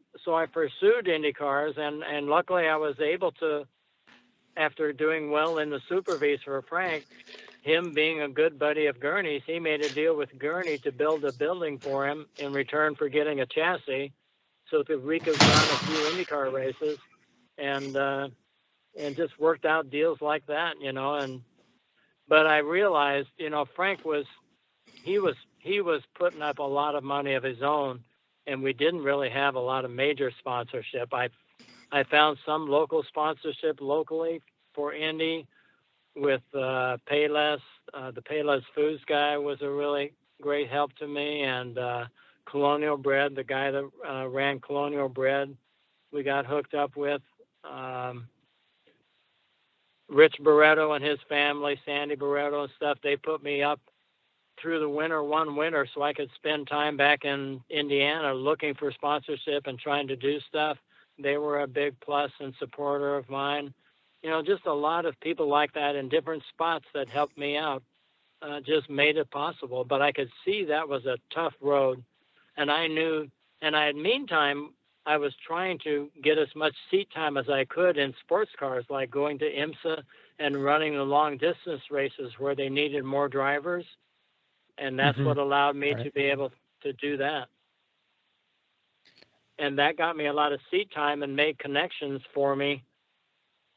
Speaker 3: pursued IndyCars, and luckily I was able to, after doing well in the Super Vs for Frank, him being a good buddy of Gurney's, he made a deal with Gurney to build a building for him in return for getting a chassis, so that we could run a few IndyCar races, and just worked out deals like that, but I realized, Frank was putting up a lot of money of his own, and we didn't really have a lot of major sponsorship. I found some local sponsorship locally for Indy with Payless. The Payless Foods guy was a really great help to me, and Colonial Bread, the guy that ran Colonial Bread, we got hooked up with. Rich Barretto and his family, Sandy Barretto and stuff, they put me up through the winter, one winter, so I could spend time back in Indiana looking for sponsorship and trying to do stuff. They were a big plus and supporter of mine. You know, just a lot of people like that in different spots that helped me out, just made it possible. But I could see that was a tough road. And I knew, and meantime, I was trying to get as much seat time as I could in sports cars, like going to IMSA and running the long distance races where they needed more drivers. And that's what allowed me to be able to do that. And that got me a lot of seat time and made connections for me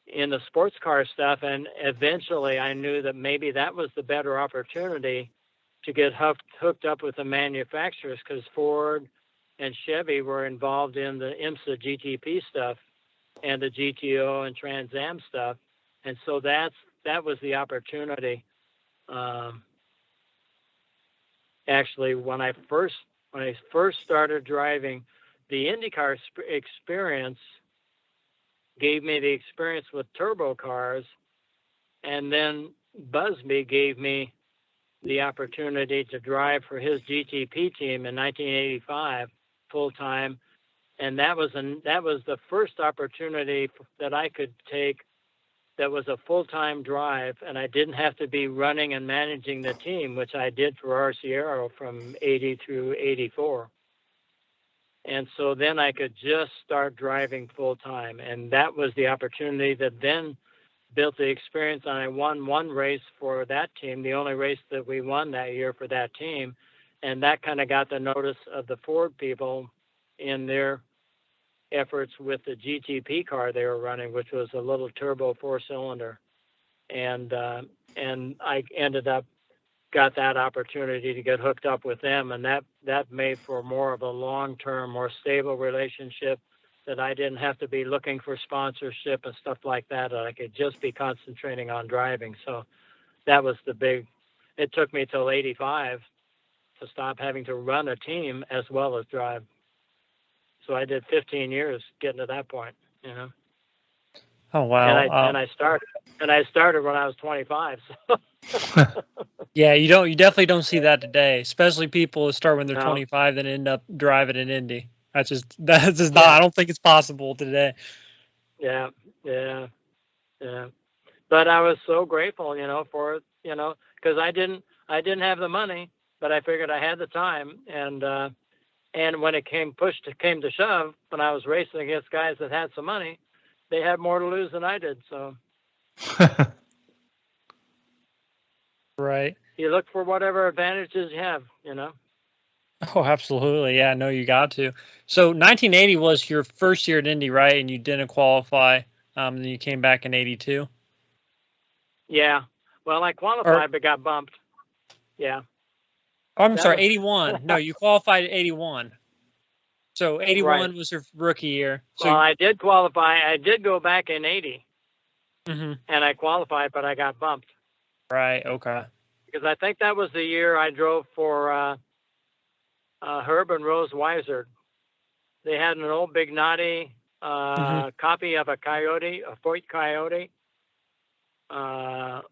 Speaker 3: in the sports car stuff. And eventually I knew that maybe that was the better opportunity to get hooked up with the manufacturers, because Ford and Chevy were involved in the IMSA GTP stuff and the GTO and Trans Am stuff. And so that was the opportunity. Actually, when I first started driving, the IndyCar experience gave me the experience with turbo cars, and then Busby gave me the opportunity to drive for his GTP team in 1985 full time, and that was the first opportunity that I could take that was a full-time drive, and I didn't have to be running and managing the team, which I did for RCRO from 80 through 84. And so then I could just start driving full-time, and that was the opportunity that then built the experience. And I won one race for that team, the only race that we won that year for that team, and that kind of got the notice of the Ford people in their efforts with the GTP car they were running, which was a little turbo 4-cylinder. And I ended up got that opportunity to get hooked up with them, and that made for more of a long-term, more stable relationship, that I didn't have to be looking for sponsorship and stuff like that. I could just be concentrating on driving. So that was it took me till 85 to stop having to run a team as well as drive. So I did 15 years getting to that point, you know.
Speaker 1: Oh wow!
Speaker 3: And I started when I was 25. So.
Speaker 1: Yeah, you definitely don't see that today, especially people who start when they're 25 and end up driving an Indy. That's just not. I don't think it's possible today.
Speaker 3: Yeah. But I was so grateful, you know, for it, you know, because I didn't have the money, but I figured I had the time, and when it came to shove, when I was racing against guys that had some money, they had more to lose than I did. So.
Speaker 1: Right.
Speaker 3: You look for whatever advantages you have, you know.
Speaker 1: Oh, absolutely. Yeah, no, you got to. So 1980 was your first year at Indy, right? And you didn't qualify. And then you came back in 82.
Speaker 3: Yeah. Well, I qualified but got bumped. Yeah.
Speaker 1: Oh, I'm sorry, 81. No, you qualified at 81. So 81 was your rookie year. So
Speaker 3: well, I did qualify. I did go back in 80.
Speaker 1: Mm-hmm.
Speaker 3: And I qualified, but I got bumped.
Speaker 1: Right. Okay.
Speaker 3: Because I think that was the year I drove for Herb and Rose Weiser. They had an old Big Naughty copy of a Ford Coyote. And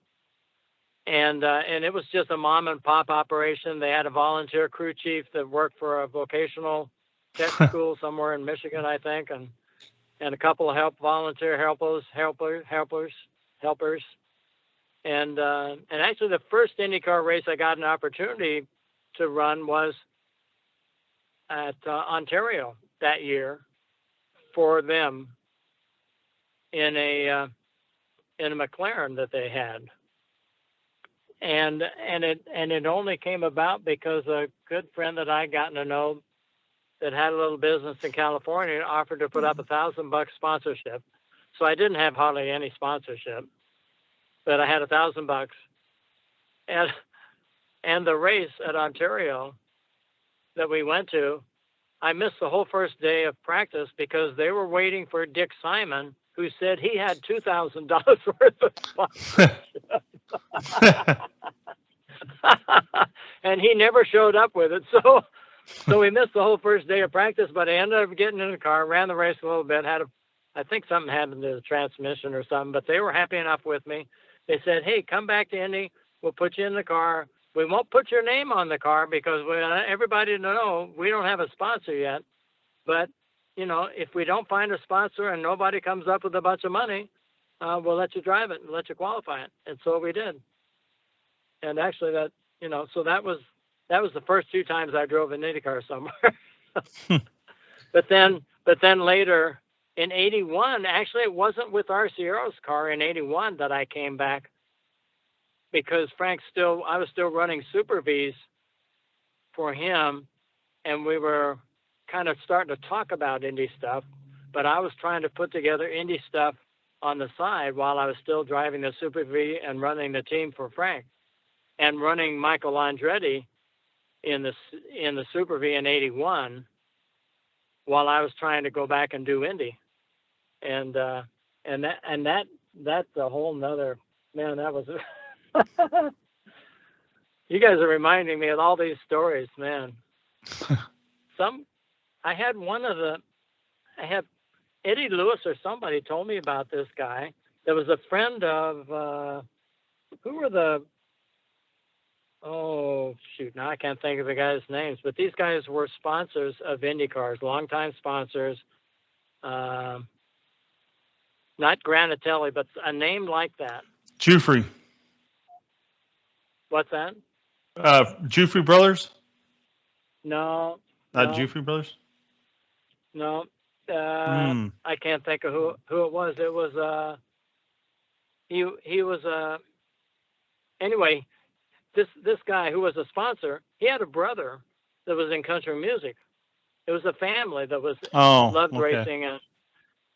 Speaker 3: it was just a mom and pop operation. They had a volunteer crew chief that worked for a vocational tech school somewhere in Michigan, I think, and a couple of volunteer helpers. And actually the first IndyCar race I got an opportunity to run was at Ontario that year for them in a McLaren that they had. And it only came about because a good friend that I gotten to know that had a little business in California offered to put up $1,000 sponsorship. So I didn't have hardly any sponsorship, but I had $1,000. And the race at Ontario that we went to, I missed the whole first day of practice because they were waiting for Dick Simon, who said he had $2,000 worth of sponsorship. And he never showed up with it. So So we missed the whole first day of practice, but I ended up getting in the car, ran the race a little bit, I think something happened to the transmission or something, but they were happy enough with me. They said, hey, come back to Indy. We'll put you in the car. We won't put your name on the car because we want everybody to know we don't have a sponsor yet. But, you know, if we don't find a sponsor and nobody comes up with a bunch of money, we'll let you drive it and let you qualify it. And so we did. And actually that, you know, so that was the first 2 times I drove an IndyCar somewhere. But then later in 81, actually it wasn't with Arciero's car in 81 that I came back, because I was still running Super V's for him, and we were kind of starting to talk about Indy stuff, but I was trying to put together Indy stuff on the side while I was still driving the Super V and running the team for Frank, and running Michael Andretti in the Super V in 81 while I was trying to go back and do Indy. And that's a whole nother, man, that was you guys are reminding me of all these stories, man. I had Eddie Lewis or somebody told me about this guy. There was a friend of, oh shoot, now I can't think of the guys' names, but these guys were sponsors of IndyCars, longtime sponsors. Not Granatelli, but a name like that.
Speaker 2: Jufrey.
Speaker 3: What's that?
Speaker 2: Jufrey Brothers?
Speaker 3: No.
Speaker 2: Not Jufrey Brothers?
Speaker 3: No. I can't think of who it was. It was he was anyway, this guy who was a sponsor, he had a brother that was in country music. It was a family that loved racing, and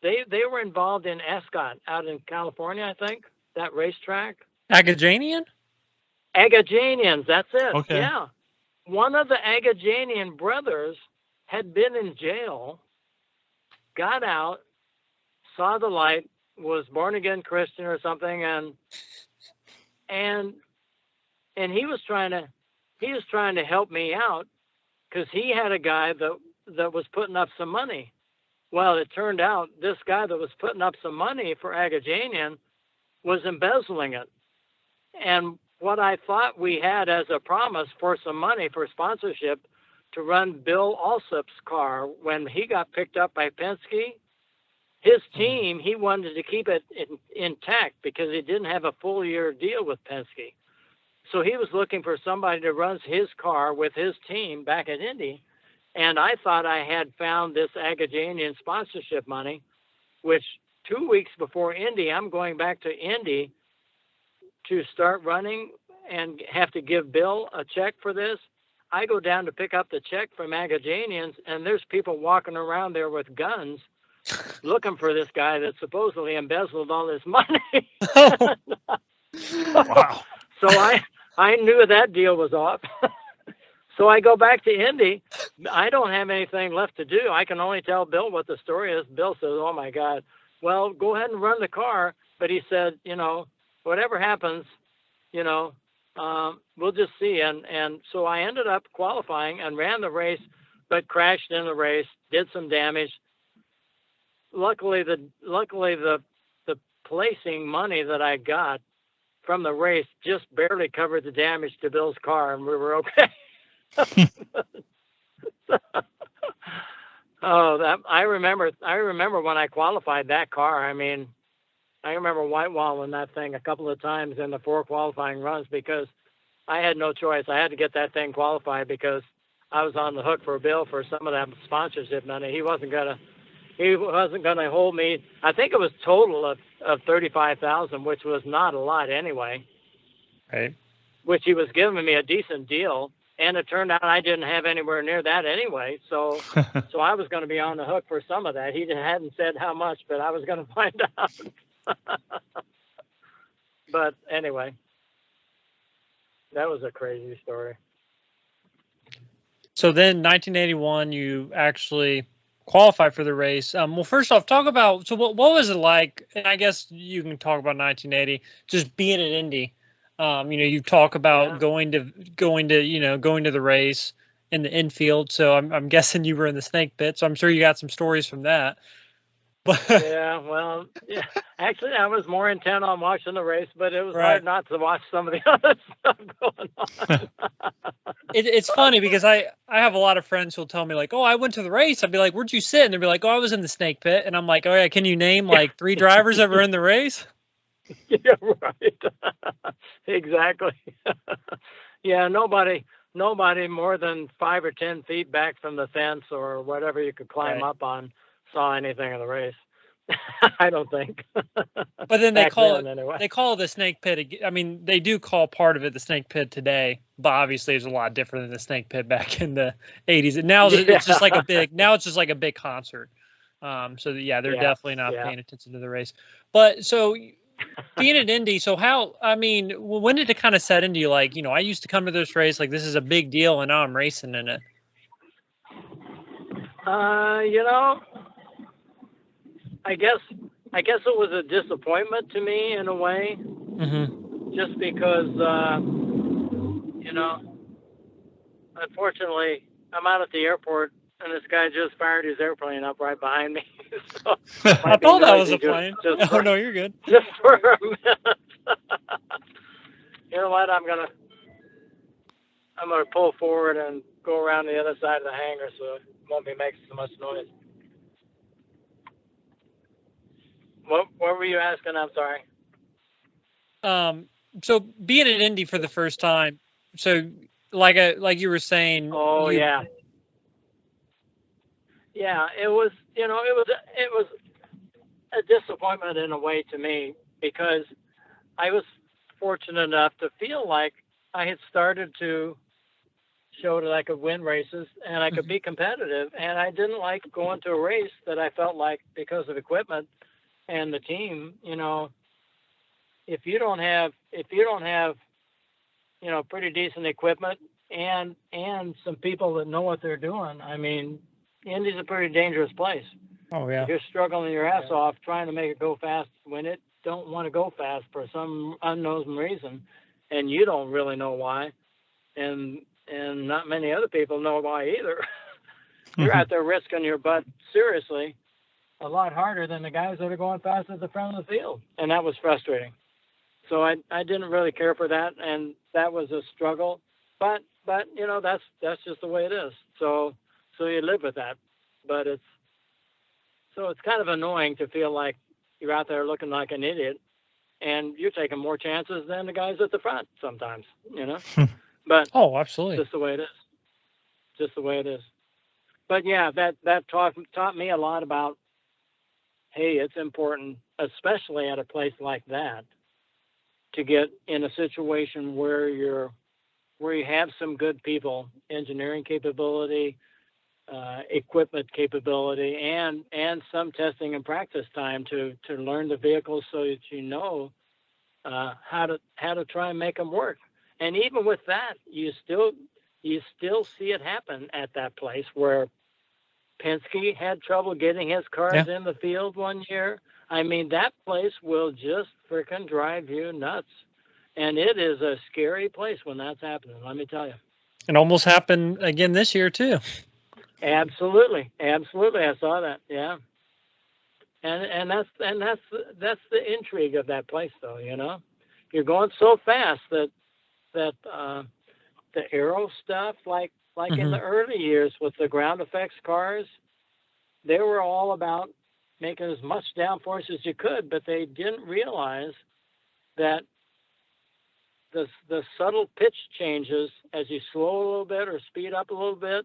Speaker 3: they were involved in Ascot out in California, I think, that racetrack.
Speaker 1: Agajanians,
Speaker 3: that's it.
Speaker 2: Okay.
Speaker 3: Yeah. One of the Agajanian brothers had been in jail, got out, saw the light, was born again Christian or something, and he was trying to help me out, because he had a guy that was putting up some money. Well, it turned out this guy that was putting up some money for Agajanian was embezzling it. And what I thought we had as a promise for some money for sponsorship to run Bill Alsop's car when he got picked up by Penske, his team, he wanted to keep it intact because he didn't have a full year deal with Penske. So he was looking for somebody to run his car with his team back at Indy. And I thought I had found this Agajanian sponsorship money, which 2 weeks before Indy, I'm going back to Indy to start running and have to give Bill a check for this. I go down to pick up the check from Agajanians, and there's people walking around there with guns looking for this guy that supposedly embezzled all this money.
Speaker 2: Wow.
Speaker 3: So I knew that deal was off. So I go back to Indy. I don't have anything left to do. I can only tell Bill what the story is. Bill says, oh, my God. Well, go ahead and run the car. But he said, you know, whatever happens, you know, we'll just see. And so I ended up qualifying and ran the race, but crashed in the race, did some damage. Luckily, the placing money that I got from the race just barely covered the damage to Bill's car, and we were okay. I remember when I qualified that car. I mean, I remember whitewalling that thing a couple of times in the 4 qualifying runs because I had no choice. I had to get that thing qualified because I was on the hook for Bill for some of that sponsorship money. He wasn't gonna hold me. I think it was total of $35,000, which was not a lot anyway.
Speaker 1: right?
Speaker 3: Which he was giving me a decent deal. And it turned out I didn't have anywhere near that anyway. So I was going to be on the hook for some of that. He hadn't said how much, but I was going to find out. But anyway, that was a crazy story.
Speaker 1: So then 1981, you actually qualified for the race. Well, first off, talk about, so what was it like? And I guess you can talk about 1980, just being at Indy. You know, you talk about going to the race in the infield. So I'm guessing you were in the snake pit. So I'm sure you got some stories from that.
Speaker 3: Yeah, well, yeah. Actually, I was more intent on watching the race, but it was hard not to watch some of the other stuff going on.
Speaker 1: It's funny because I have a lot of friends who'll tell me like, oh, I went to the race. I'd be like, where'd you sit? And they'd be like, oh, I was in the snake pit. And I'm like, oh yeah, can you name like 3 drivers that were in the race?
Speaker 3: Yeah, right. Exactly. Yeah, nobody more than 5 or 10 feet back from the fence or whatever you could climb up on saw anything of the race. I don't think.
Speaker 1: But then they call it the snake pit. I mean, they do call part of it the snake pit today, but obviously it's a lot different than the snake pit back in the 80s. And now it's just like a big concert. So yeah, they're definitely not paying attention to the race. But so being at Indy, so when did it kind of set into you? Like, I used to come to this race, like this is a big deal, and now I'm racing in it.
Speaker 3: I guess it was a disappointment to me in a way, just because, unfortunately, I'm out at the airport and this guy just fired his airplane up right behind me. So
Speaker 1: I thought that was a plane. No, you're good.
Speaker 3: Just for a minute. You know what? I'm gonna pull forward and go around the other side of the hangar so it won't be making so much noise. What were you asking? I'm sorry.
Speaker 1: So being at Indy for the first time, so like you were saying.
Speaker 3: Oh yeah. Yeah, it was a disappointment in a way to me because I was fortunate enough to feel like I had started to show that I could win races and I could be competitive, and I didn't like going to a race that I felt like because of equipment and the team, if you don't have pretty decent equipment and some people that know what they're doing, I mean, Indy's a pretty dangerous place.
Speaker 1: Oh yeah.
Speaker 3: If you're struggling your ass off trying to make it go fast when it don't want to go fast for some unknown reason, and you don't really know why, and not many other people know why either. You're out there risking your butt seriously a lot harder than the guys that are going fast at the front of the field, and that was frustrating. So I didn't really care for that, and that was a struggle. But that's just the way it is. So you live with that. But it's kind of annoying to feel like you're out there looking like an idiot, and you're taking more chances than the guys at the front sometimes. But
Speaker 1: absolutely,
Speaker 3: just the way it is. Just the way it is. But yeah, that taught me a lot about. Hey, it's important, especially at a place like that, to get in a situation where you have some good people, engineering capability, equipment capability, and some testing and practice time to learn the vehicles so that how to try and make them work. And even with that, you still see it happen at that place where Penske had trouble getting his cars in the field one year. I mean, that place will just freaking drive you nuts. And it is a scary place when that's happening, let me tell you.
Speaker 1: It almost happened again this year, too.
Speaker 3: Absolutely. I saw that, yeah. And that's the intrigue of that place, though, You're going so fast that the aero stuff, like in the early years with the ground effects cars, they were all about making as much downforce as you could, but they didn't realize that the subtle pitch changes as you slow a little bit or speed up a little bit,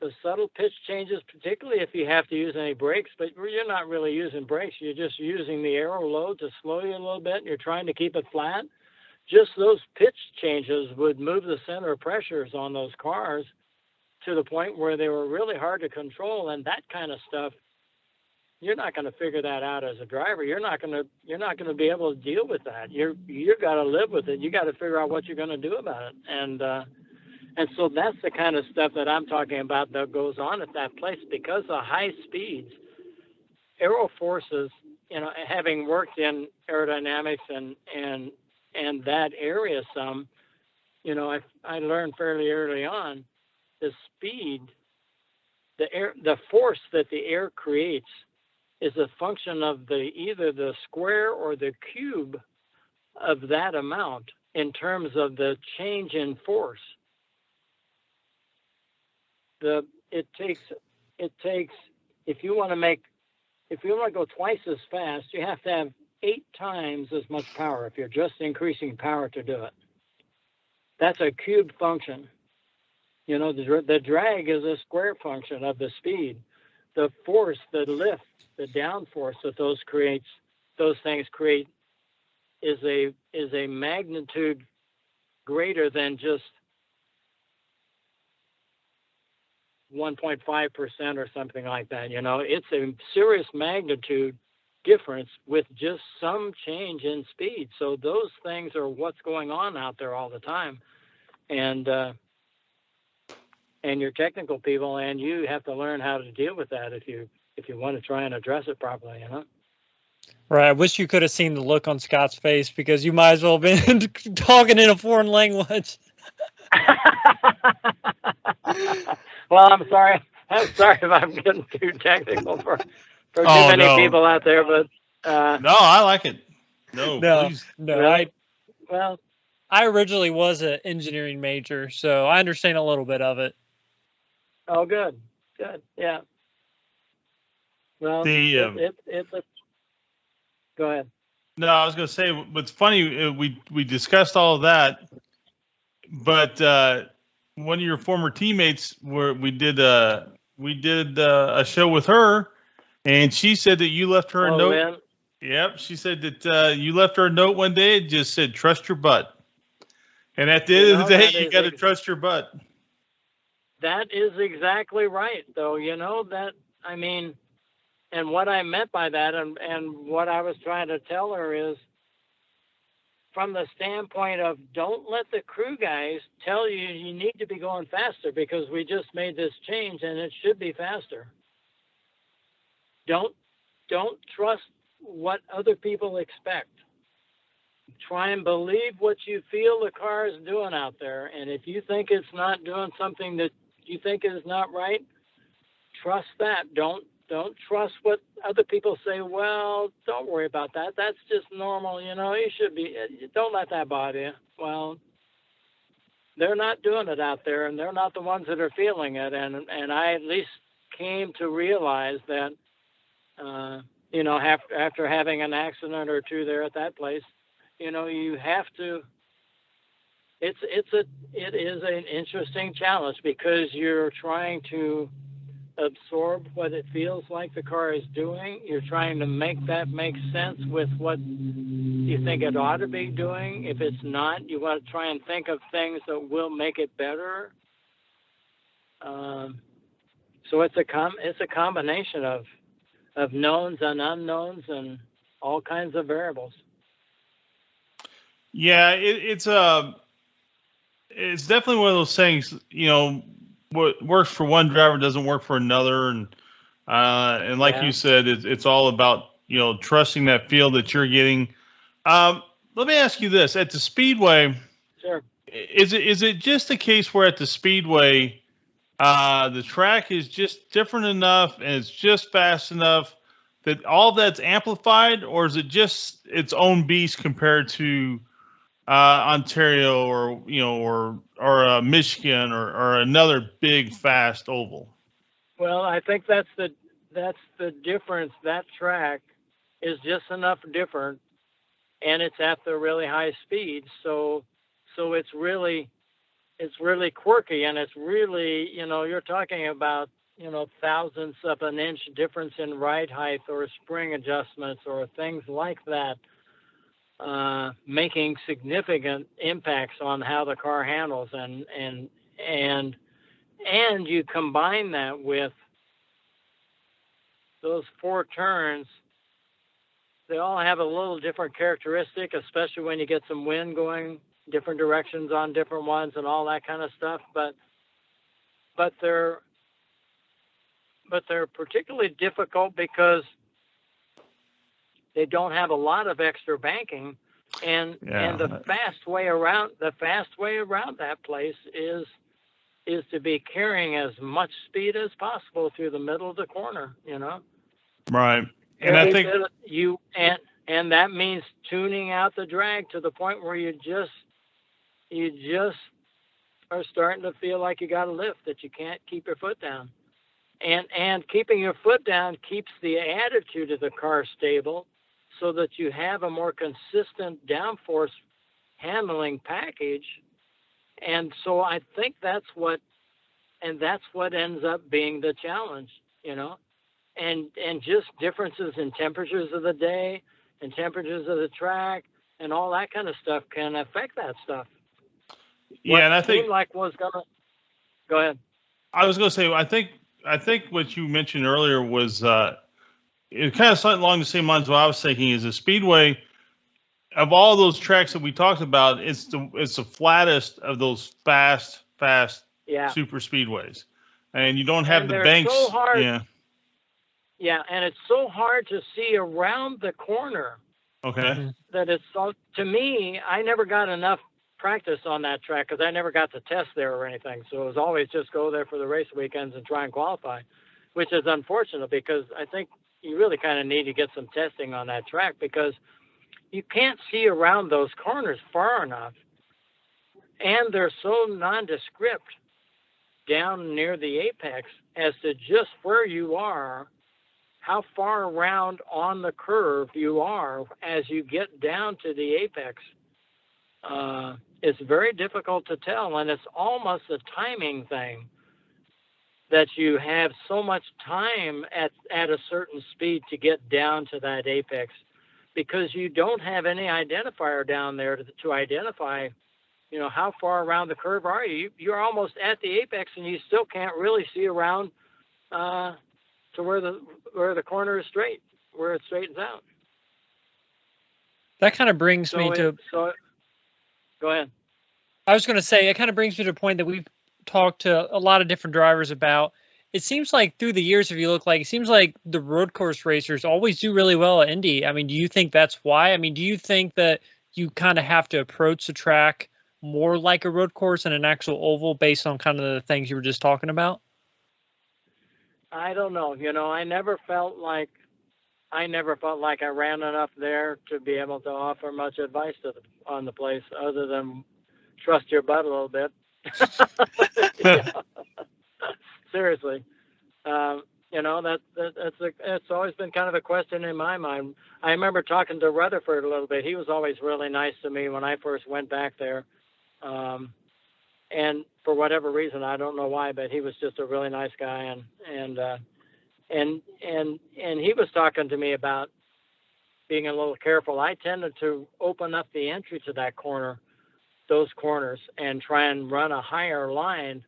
Speaker 3: the subtle pitch changes, particularly if you have to use any brakes, but you're not really using brakes. You're just using the aero load to slow you a little bit, and you're trying to keep it flat. Just those pitch changes would move the center of pressures on those cars to the point where they were really hard to control. And that kind of stuff, you're not going to figure that out as a driver. You're not going to be able to deal with that. You've got to live with it. You got to figure out what you're going to do about it. And so that's the kind of stuff that I'm talking about that goes on at that place, because of high speeds, aero forces, having worked in aerodynamics and that area some, I learned fairly early on the speed, the force that the air creates is a function of either the square or the cube of that amount in terms of the change in force. It takes if you want to go twice as fast, you have to have 8 times as much power if you're just increasing power to do it. That's a cube function. You know, the drag is a square function of the speed. The force, the lift, the downforce that those things create is a magnitude greater than just 1.5% or something like that. You know, it's a serious magnitude difference with just some change in speed. So those things are what's going on out there all the time. And your technical people and you have to learn how to deal with that if you want to try and address it properly, you know?
Speaker 1: Right. I wish you could have seen the look on Scott's face, because you might as well have been talking in a foreign language.
Speaker 3: Well, I'm sorry if I'm getting too technical for too many people out there, but
Speaker 2: no, I like it. No, please.
Speaker 1: No.
Speaker 3: Really?
Speaker 1: I originally was an engineering major, so I understand a little bit of it.
Speaker 3: Oh, good, yeah. Well, go ahead.
Speaker 2: No, I was going to say, what's funny, we discussed all of that, but one of your former teammates, we did a show with her, and she said that you left her a note.
Speaker 3: Lynn?
Speaker 2: Yep, she said that you left her a note one day. It just said, "Trust your butt." And at the end of the day, you got to trust your butt.
Speaker 3: That is exactly right, though. You know that, I mean, and what I meant by that, and what I was trying to tell her is, from the standpoint of, don't let the crew guys tell you need to be going faster because we just made this change and it should be faster. Don't trust what other people expect. Try and believe what you feel the car is doing out there. And if you think it's not doing something that you think is not right, trust that. Don't trust what other people say. Well, don't worry about that. That's just normal. You know, you should be, don't let that bother you. Well, they're not doing it out there, and they're not the ones that are feeling it. And I at least came to realize that, you know, after having an accident or two there at that place, you know, you have to, it is an interesting challenge because you're trying to absorb what it feels like the car is doing. You're trying to make that make sense with what you think it ought to be doing. If it's not, you want to try and think of things that will make it better. So it's a combination of knowns and unknowns and all kinds of variables.
Speaker 2: Yeah, it's definitely one of those things, you know, what works for one driver doesn't work for another, and like you said, it's all about, you know, trusting that feel that you're getting. Let me ask you this: at the Speedway,
Speaker 3: sure,
Speaker 2: is it just a case where at the Speedway, the track is just different enough and it's just fast enough that all that's amplified, or is it just its own beast compared to Ontario or, you know, or Michigan or another big fast oval?
Speaker 3: Well, I think that's the difference. That track is just enough different, and it's at the really high speed. So it's really quirky, and it's really, you know, you're talking about, you know, thousandths of an inch difference in ride height or spring adjustments or things like that. Making significant impacts on how the car handles, and you combine that with those 4 turns. They all have a little different characteristic, especially when you get some wind going different directions on different ones and all that kind of stuff. But they're particularly difficult because they don't have a lot of extra banking, and the fast way around that place is is to be carrying as much speed as possible through the middle of the corner,
Speaker 2: Right. And I think
Speaker 3: and that means tuning out the drag to the point where you just are starting to feel like you got a lift, that you can't keep your foot down. And keeping your foot down keeps the attitude of the car stable so that you have a more consistent downforce handling package. And so I think that's what ends up being the challenge, and just differences in temperatures of the day and temperatures of the track and all that kind of stuff can affect that stuff.
Speaker 2: Yeah, and I think
Speaker 3: go ahead.
Speaker 2: I was going to say, I think what you mentioned earlier was it kind of something along the same lines of what I was thinking. Is a speedway of all those tracks that we talked about, it's the flattest of those fast super speedways, and you don't have the banks.
Speaker 3: So hard. Yeah, and it's so hard to see around the corner.
Speaker 2: Okay.
Speaker 3: That it's so, to me, I never got enough practice on that track because I never got to test there or anything. So it was always just go there for the race weekends and try and qualify, which is unfortunate because I think you really kind of need to get some testing on that track because you can't see around those corners far enough. And they're so nondescript down near the apex as to just where you are, how far around on the curve you are as you get down to the apex. It's very difficult to tell, and it's almost a timing thing that you have so much time at a certain speed to get down to that apex because you don't have any identifier down there to identify, how far around the curve are you. You're almost at the apex, and you still can't really see around to where the corner is straight, where it straightens out.
Speaker 1: That kind of brings me to.
Speaker 3: Go ahead.
Speaker 1: I was going to say, it kind of brings me to a point that we've talked to a lot of different drivers about. It seems like through the years, if you look like, it seems like the road course racers always do really well at Indy. I mean, do you think that's why? I mean, do you think that you kind of have to approach the track more like a road course than an actual oval based on kind of the things you were just talking about?
Speaker 3: I don't know. I never felt like I ran enough there to be able to offer much advice on the place other than trust your butt a little bit. Seriously. That's always been kind of a question in my mind. I remember talking to Rutherford a little bit. He was always really nice to me when I first went back there. And for whatever reason, I don't know why, but he was just a really nice guy. And he was talking to me about being a little careful. I tended to open up the entry to those corners, and try and run a higher line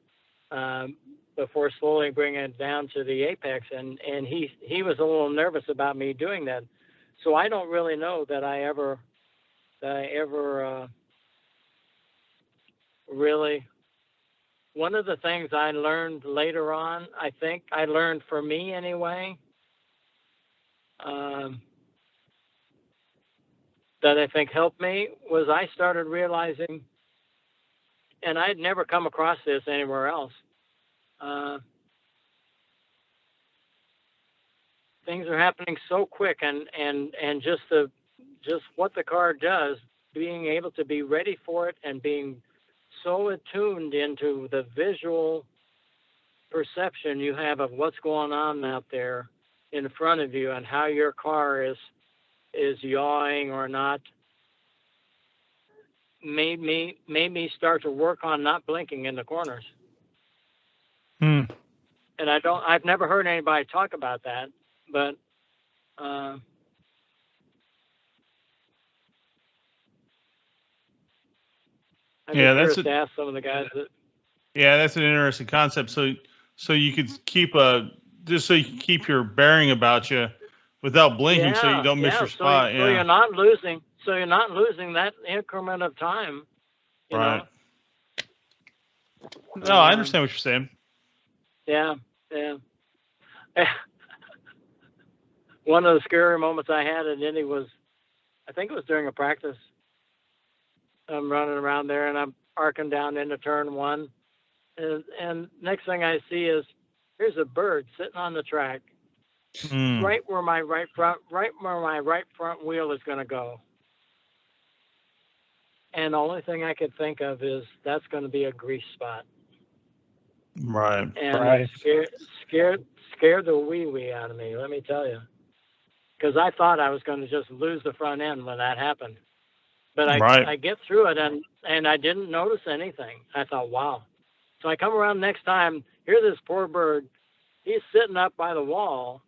Speaker 3: before slowly bringing it down to the apex. And he was a little nervous about me doing that. So I don't really know that I ever really. One of the things I learned later on, I think I learned for me anyway, that I think helped me was I started realizing, and I'd never come across this anywhere else, things are happening so quick, and just what the car does, being able to be ready for it and being so attuned into the visual perception you have of what's going on out there in front of you and how your car is yawing or not, made me start to work on not blinking in the corners. And I've never heard anybody talk about that, but
Speaker 2: that's
Speaker 3: to ask some of the guys that.
Speaker 2: Yeah, that's an interesting concept. So you could keep your bearing about you without blinking, so you don't miss your spot.
Speaker 3: So you're not losing. So you're not losing that increment of time.
Speaker 2: Right. No, I understand what you're saying.
Speaker 3: Yeah. One of the scary moments I had at Indy was, I think it was during a practice. I'm running around there and I'm arcing down into turn one, And next thing I see is here's a bird sitting on the track, right where my right front wheel is going to go. And the only thing I could think of is that's going to be a grease spot.
Speaker 2: Right.
Speaker 3: And
Speaker 1: Right.
Speaker 3: it scared the wee out of me, let me tell you. Because I thought I was going to just lose the front end when that happened. But I get through it, and I didn't notice anything. I thought, wow. So I come around next time, here's this poor bird. He's sitting up by the wall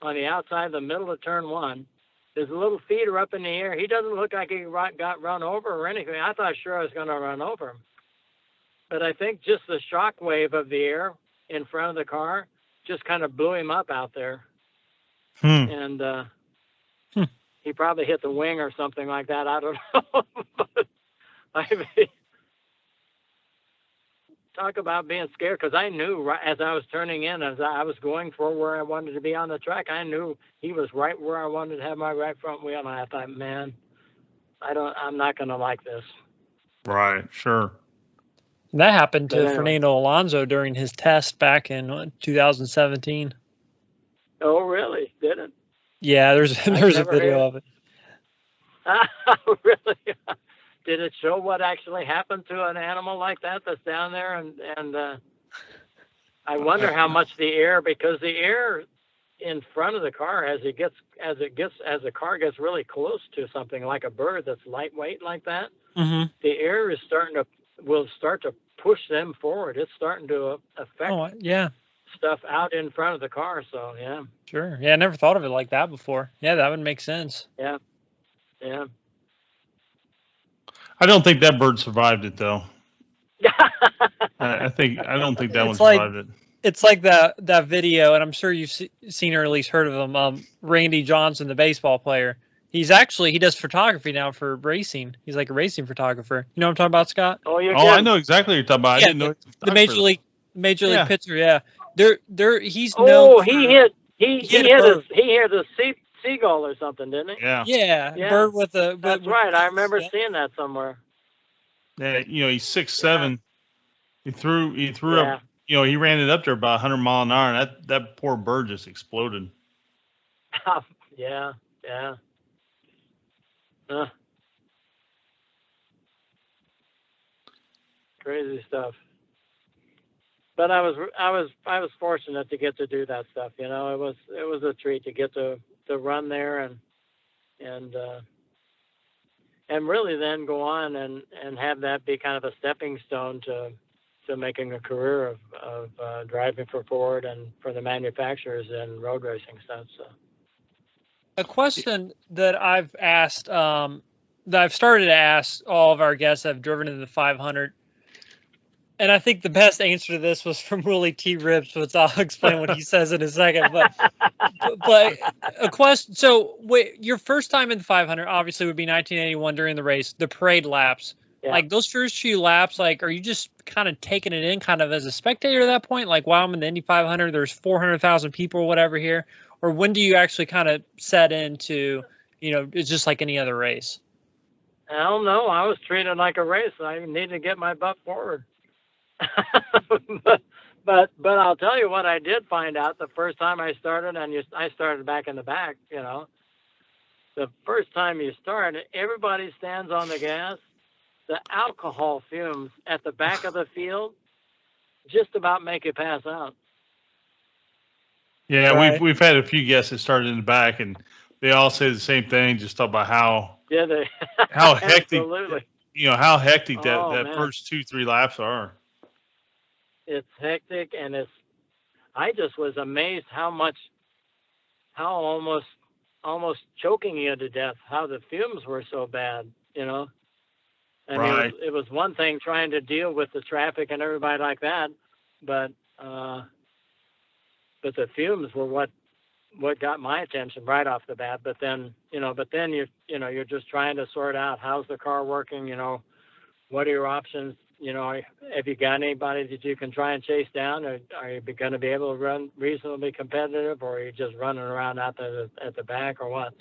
Speaker 3: on the outside, the middle of turn one. His little feet are up in the air. He doesn't look like he got run over or anything. I thought sure I was going to run over him. But I think just the shock wave of the air in front of the car just kind of blew him up out there. And he probably hit the wing or something like that. I don't know. But I mean, talk about being scared, because I knew right as I was turning in, as I was going for where I wanted to be on the track, I knew he was right where I wanted to have my right front wheel. And I thought, man, I'm not going to like this.
Speaker 2: Right. Sure.
Speaker 1: That happened to
Speaker 3: Anyway.
Speaker 1: Fernando Alonso during his test back in 2017.
Speaker 3: Oh, really? Did it?
Speaker 1: Yeah, there's a video of it.
Speaker 3: Really? Did it show what actually happened to an animal like that that's down there? And I wonder how much the air, because the air in front of the car, as the car gets really close to something like a bird that's lightweight like that, the air will start to push them forward. It's starting to affect stuff out in front of the car. So yeah.
Speaker 1: Sure. Yeah, I never thought of it like that before. Yeah, that would make sense.
Speaker 3: Yeah. Yeah.
Speaker 2: I don't think that bird survived it though. I don't think that one survived it.
Speaker 1: It's like that video, and I'm sure you've seen or at least heard of him. Randy Johnson, the baseball player. He does photography now for racing. He's like a racing photographer. You know what I'm talking about, Scott?
Speaker 3: Oh,
Speaker 2: I know exactly what you're talking about.
Speaker 1: Yeah,
Speaker 2: I didn't know
Speaker 1: the major league pitcher. Yeah, he's
Speaker 3: known. He hit a seagull or something, didn't he?
Speaker 1: Yeah. Bird with a.
Speaker 3: That's right. I remember seeing that somewhere.
Speaker 2: Yeah, he's 6'7". He threw up. He ran it up there about 100 mile an hour, and that poor bird just exploded.
Speaker 3: Yeah. Crazy stuff. But I was fortunate to get to do that stuff. It was a treat to get to run there and really then go on and have that be kind of a stepping stone to making a career of driving for Ford and for the manufacturers and road racing stuff. So
Speaker 1: a question that I've asked, that I've started to ask all of our guests that have driven in the 500. And I think the best answer to this was from Willie T. Rips, which I'll explain what he says in a second. But a question. So your first time in the 500 obviously would be 1981 during the race, the parade laps. Yeah. Like those first few laps, like, are you just kind of taking it in kind of as a spectator at that point? Like, wow, I'm in the Indy 500, there's 400,000 people or whatever here. Or when do you actually kind of set into, it's just like any other race?
Speaker 3: I don't know. I was treated like a race. I needed to get my butt forward. but I'll tell you what I did find out the first time I started, and I started back in the back. The first time you start, everybody stands on the gas. The alcohol fumes at the back of the field just about make you pass out.
Speaker 2: Yeah, right. We've had a few guests that started in the back, and they all say the same thing. Just talk about how hectic, how hectic that first 2-3 laps are.
Speaker 3: It's hectic, and I just was amazed how almost choking you to death, how the fumes were so bad, And
Speaker 2: right.
Speaker 3: It was one thing trying to deal with the traffic and everybody like that, but the fumes were what got my attention right off the bat. But then you're just trying to sort out how's the car working, what are your options, have you got anybody that you can try and chase down, or are you going to be able to run reasonably competitive, or are you just running around out there at the back, or what,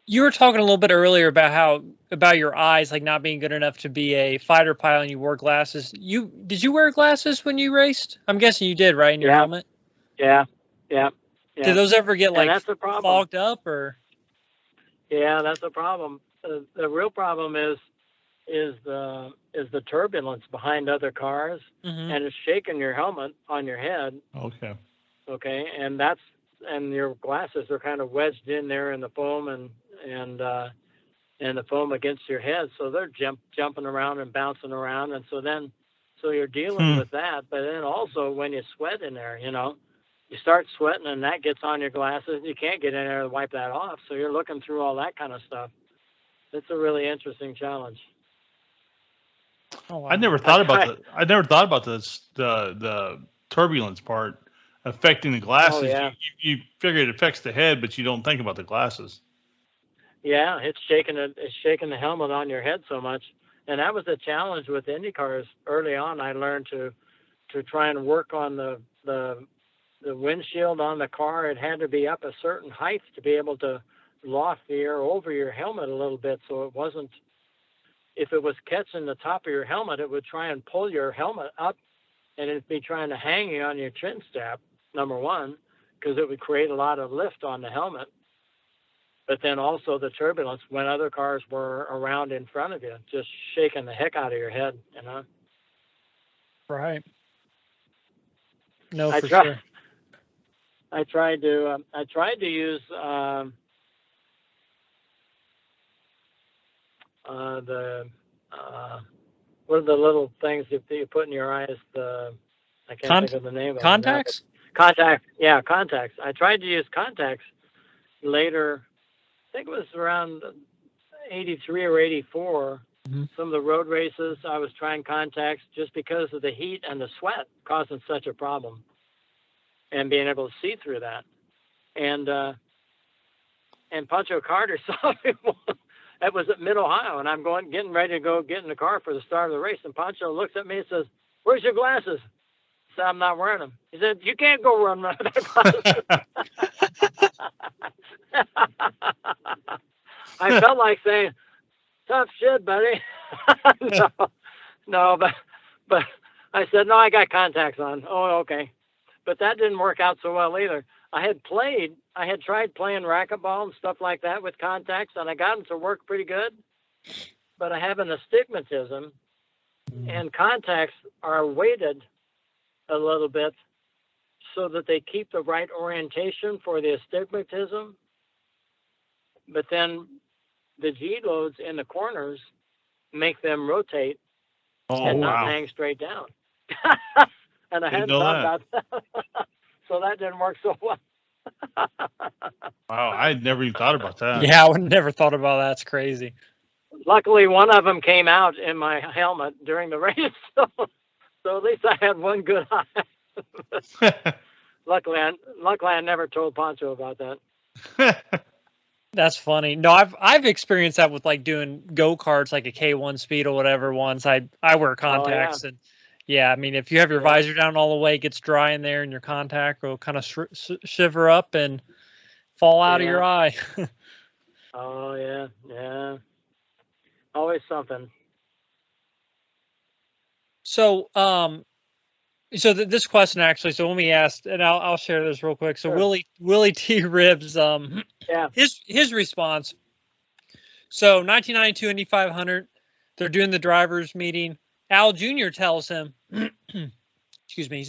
Speaker 1: You were talking a little bit earlier about your eyes like not being good enough to be a fighter pilot, and you wore glasses. Did you wear glasses when you raced? I'm guessing you did, right? In your helmet.
Speaker 3: Yeah.
Speaker 1: Did those ever get like
Speaker 3: that's a problem.
Speaker 1: fogged up or?
Speaker 3: Yeah, that's a problem. The real problem is the turbulence behind other cars, and it's shaking your helmet on your head.
Speaker 2: Okay.
Speaker 3: Okay, and your glasses are kind of wedged in there in the foam and the foam against your head, so they're jumping around and bouncing around, and so you're dealing with that. But then also when you sweat in there, you start sweating and that gets on your glasses. You can't get in there to wipe that off, so you're looking through all that kind of stuff. It's a really interesting challenge.
Speaker 2: Oh, wow. I never thought about this the turbulence part affecting the glasses.
Speaker 3: Oh, yeah.
Speaker 2: You figure it affects the head, but you don't think about the glasses.
Speaker 3: Yeah, it's shaking the helmet on your head so much, and that was a challenge with IndyCars early on. I learned to try and work on the windshield on the car. It had to be up a certain height to be able to loft the air over your helmet a little bit, so it wasn't. If it was catching the top of your helmet, it would try and pull your helmet up, and it'd be trying to hang you on your chin strap, number one, because it would create a lot of lift on the helmet. But then also the turbulence when other cars were around in front of you, just shaking the heck out of your head,
Speaker 1: Right. No, for sure.
Speaker 3: I tried to use what are the little things that you put in your eyes? I can't think of the name of it.
Speaker 1: Contacts?
Speaker 3: Contacts. Yeah, contacts. I tried to use contacts later. I think it was around 83 or 84. Some of the road races, I was trying contacts just because of the heat and the sweat causing such a problem, and being able to see through that. And Pancho Carter saw me. That was at Mid-Ohio, and I'm getting ready to go get in the car for the start of the race. And Pancho looks at me and says, "Where's your glasses?" I said, "I'm not wearing them." He said, "You can't go run without glasses." I felt like saying, "Tough shit, buddy." No, but I said, "No, I got contacts on." Oh, okay. But that didn't work out so well either. I had tried playing racquetball and stuff like that with contacts, and I got them to work pretty good. But I have an astigmatism, and contacts are weighted a little bit so that they keep the right orientation for the astigmatism. But then the G loads in the corners make them rotate and not hang straight down. And I hadn't thought about that. So that didn't work so well.
Speaker 2: Wow, I had never even thought about that.
Speaker 1: Yeah, I would never thought about that. That's crazy.
Speaker 3: Luckily, one of them came out in my helmet during the race, so at least I had one good eye. Luckily, I never told Pancho about that.
Speaker 1: That's funny. No, I've experienced that with like doing go-karts, like a K1 speed or whatever. Once I wear contacts, and yeah, I mean, if you have your visor down all the way, it gets dry in there, and your contact will kind of shiver up and fall out of your eye.
Speaker 3: Oh yeah, always something.
Speaker 1: So, this question actually. So when we asked, and I'll share this real quick. So sure. Willie T. Ribs, his response. So 1992 Indy 500, they're doing the drivers' meeting. Al Jr. tells him, excuse me,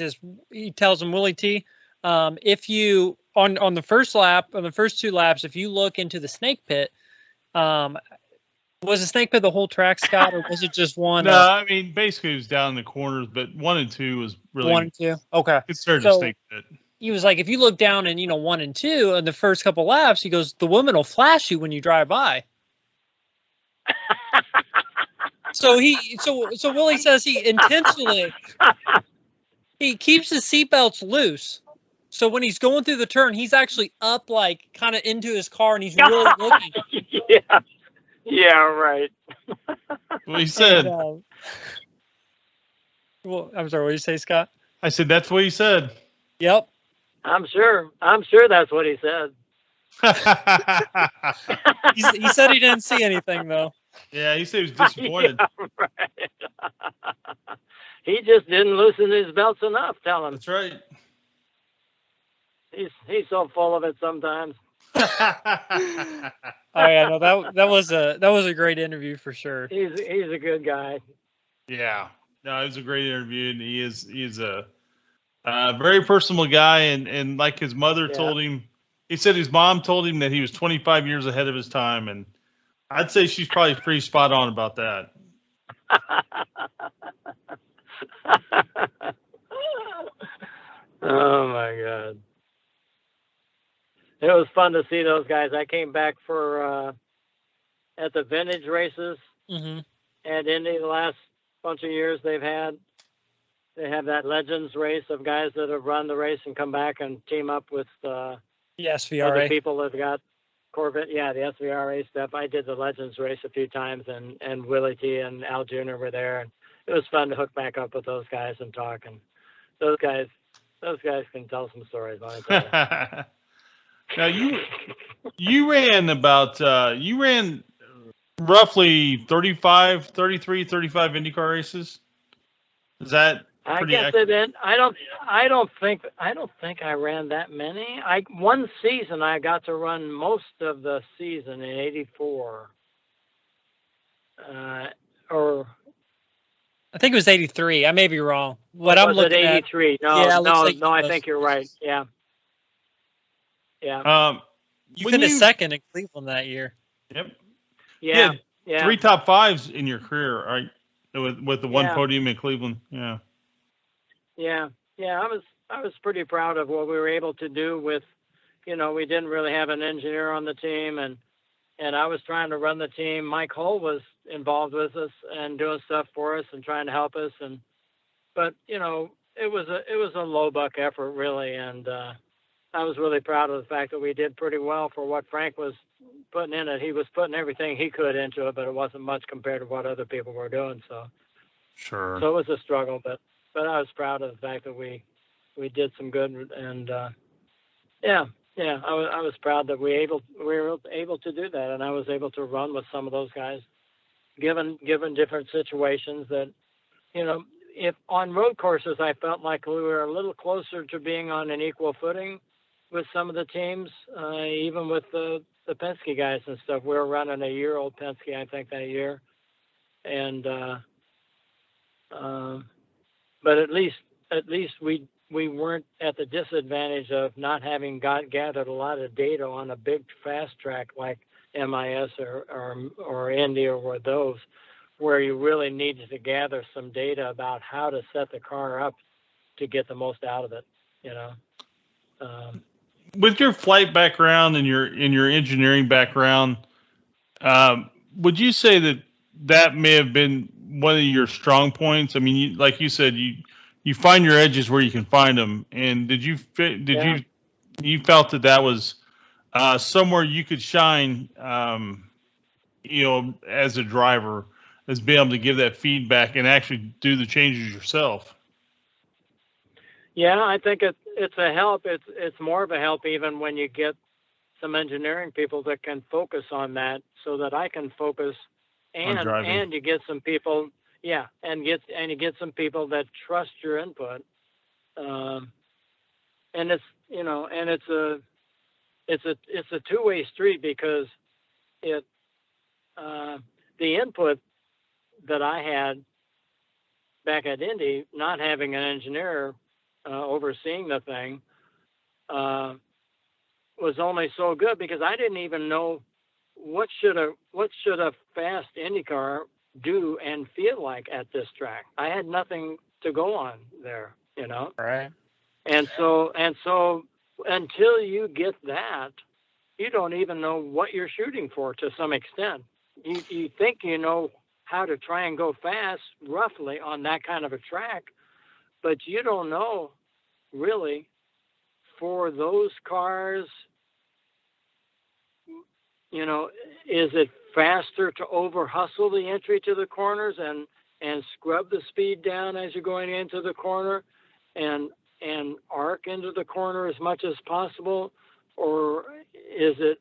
Speaker 1: he tells him, Willie T, if you on the first lap, on the first two laps, if you look into the snake pit, was the snake pit the whole track, Scott, or was it just one?
Speaker 2: No, I mean, basically it was down in the corners, but 1 and 2 was really
Speaker 1: 1 and 2. Okay.
Speaker 2: Considered a snake pit.
Speaker 1: He was like, if you look down in 1 and 2 in the first couple laps, he goes, the woman will flash you when you drive by. So Willie says he intentionally he keeps his seatbelts loose. So when he's going through the turn, he's actually up like kind of into his car, and he's really looking.
Speaker 3: Yeah, right.
Speaker 2: What he said.
Speaker 1: Well, I'm sorry. What did you say, Scott?
Speaker 2: I said that's what he said.
Speaker 1: Yep.
Speaker 3: I'm sure that's what he said.
Speaker 1: He said he didn't see anything though.
Speaker 2: Yeah, he said he was disappointed.
Speaker 3: Yeah, right. He just didn't loosen his belts enough. Tell him.
Speaker 2: That's right.
Speaker 3: He's so full of it sometimes.
Speaker 1: Oh yeah, no, that was a great interview for sure.
Speaker 3: He's a good guy.
Speaker 2: Yeah, no, it was a great interview, and he is a very personable guy, and like his mother told him, he said his mom told him that he was 25 years ahead of his time, and I'd say she's probably pretty spot on about that.
Speaker 3: Oh my God. It was fun to see those guys. I came back for at the vintage races at Indy the last bunch of years they have that Legends race of guys that have run the race and come back and team up with the
Speaker 1: SVRA.
Speaker 3: other people that got Corvette. Yeah, the SVRA stuff. I did the Legends race a few times, and Willie T and Al Jr. were there, and it was fun to hook back up with those guys and talk. And those guys can tell some stories. Let me tell you.
Speaker 2: Now you ran roughly 35 IndyCar races. Is that pretty accurate?
Speaker 3: I don't think I ran that many. One season I got to run most of the season in '84. Or
Speaker 1: I think it was 83. I may be wrong.
Speaker 3: What I'm looking at 83. No, I think you're right. Yeah. Yeah.
Speaker 1: You finished second in Cleveland that year.
Speaker 2: Yep.
Speaker 3: Yeah.
Speaker 2: Yeah. 3 top 5s in your career, right? With the one podium in Cleveland. Yeah.
Speaker 3: Yeah. Yeah. I was pretty proud of what we were able to do with, we didn't really have an engineer on the team, and I was trying to run the team. Mike Hull was involved with us and doing stuff for us and trying to help us, but it was a low buck effort really, and I was really proud of the fact that we did pretty well for what Frank was putting in it. He was putting everything he could into it, but it wasn't much compared to what other people were doing. So
Speaker 2: sure.
Speaker 3: So it was a struggle, but I was proud of the fact that we did some good, and I was proud that we were able to do that, and I was able to run with some of those guys, given different situations that, if on road courses I felt like we were a little closer to being on an equal footing with some of the teams, even with the Penske guys and stuff. We were running a year-old Penske, I think, that year, and but at least we weren't at the disadvantage of not having gathered a lot of data on a big fast track like MIS or Indy or those, where you really needed to gather some data about how to set the car up to get the most out of it,
Speaker 2: With your flight background and your engineering background, would you say that may have been one of your strong points? I mean, like you said, you find your edges where you can find them. And you felt that was somewhere you could shine, as a driver, as being able to give that feedback and actually do the changes yourself?
Speaker 3: Yeah, I think it's a help. It's more of a help even when you get some engineering people that can focus on that, so that I can focus and you get some people, and you get some people that trust your input. And it's it's a two-way street, because the input that I had back at Indy, not having an engineer overseeing the thing, was only so good, because I didn't even know what should a fast IndyCar do and feel like at this track. I had nothing to go on there,
Speaker 1: Right.
Speaker 3: And so until you get that, you don't even know what you're shooting for to some extent. You think you know how to try and go fast roughly on that kind of a track, but you don't know really for those cars, is it faster to over hustle the entry to the corners and scrub the speed down as you're going into the corner and arc into the corner as much as possible? or is it,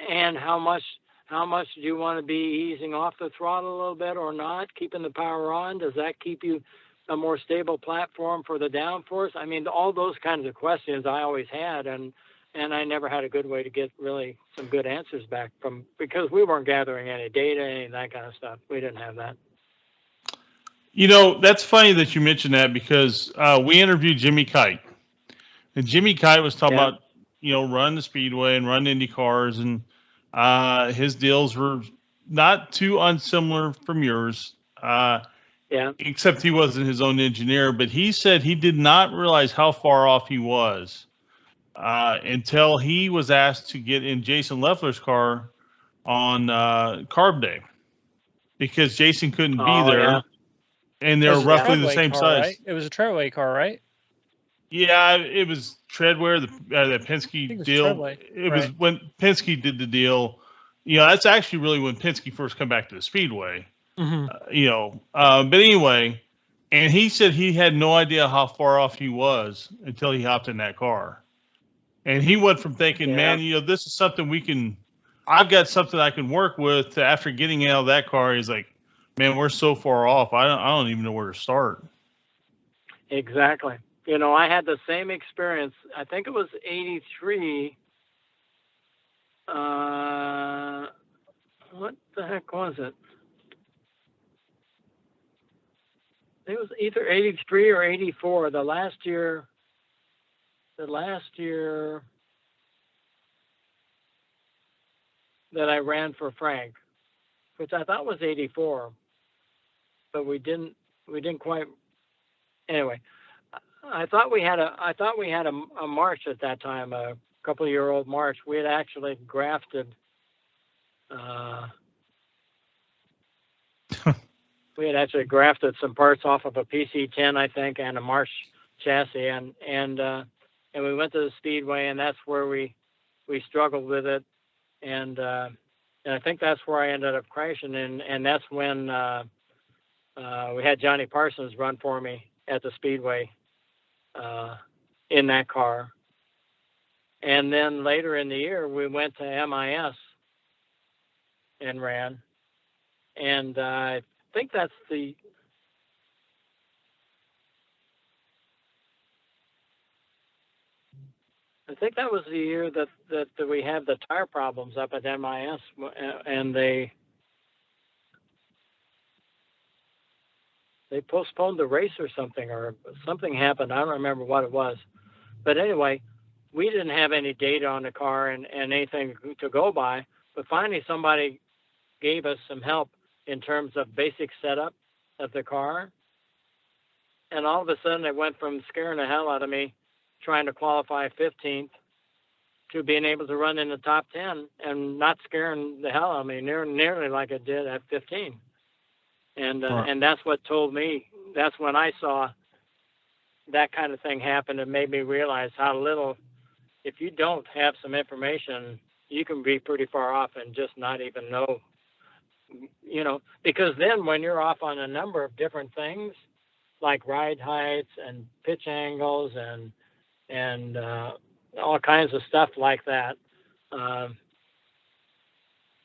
Speaker 3: and how much do you want to be easing off the throttle a little bit or not, keeping the power on? Does that keep you a more stable platform for the downforce? I mean, all those kinds of questions I always had, and I never had a good way to get really some good answers back from, because we weren't gathering any data, any of that kind of stuff. We didn't have that.
Speaker 2: You know, that's funny that you mentioned that, because we interviewed Jimmy Kite, and Jimmy Kite was talking about, you know, run the speedway and run Indy cars, and his deals were not too unsimilar from yours. Except he wasn't his own engineer, but he said he did not realize how far off he was until he was asked to get in Jason Leffler's car on Carb Day, because Jason couldn't be there.
Speaker 3: Yeah.
Speaker 2: And they're roughly the same
Speaker 1: car,
Speaker 2: size.
Speaker 1: Right? It was a Treadway car, right?
Speaker 2: Yeah, it was Treadway, the Penske deal.
Speaker 1: Treadway,
Speaker 2: it was when Penske did the deal. You know, that's actually really when Penske first come back to the Speedway. You know, but anyway, and he said he had no idea how far off he was until he hopped in that car. And he went from thinking, man, you know, this is something I've got something I can work with, to after getting out of that car, he's like, man, we're so far off. I don't even know where to start.
Speaker 3: Exactly. You know, I had the same experience. I think it was 83. What the heck was it? It was either 83 or 84. The last year that I ran for Frank, which I thought was 84, but we didn't quite. Anyway, I thought we had a March at that time, a couple-year-old March. We had actually grafted. We had actually grafted some parts off of a PC-10, I think, and a March chassis, and we went to the Speedway, and that's where we struggled with it, and I think that's where I ended up crashing, and that's when we had Johnny Parsons run for me at the Speedway in that car, and then later in the year we went to MIS and ran, and I think that's the that was the year that we had the tire problems up at MIS, and they postponed the race or something happened. I don't remember what it was, but anyway, we didn't have any data on the car and anything to go by. But finally, somebody gave us some help in terms of basic setup of the car, and all of a sudden it went from scaring the hell out of me trying to qualify 15th to being able to run in the top 10 and not scaring the hell out of me nearly like it did at 15. And and that's what told me, that's when I saw that kind of thing happen. It made me realize how little, if you don't have some information, you can be pretty far off and just not even know, you know, because then when you're off on a number of different things like ride heights and pitch angles and all kinds of stuff like that,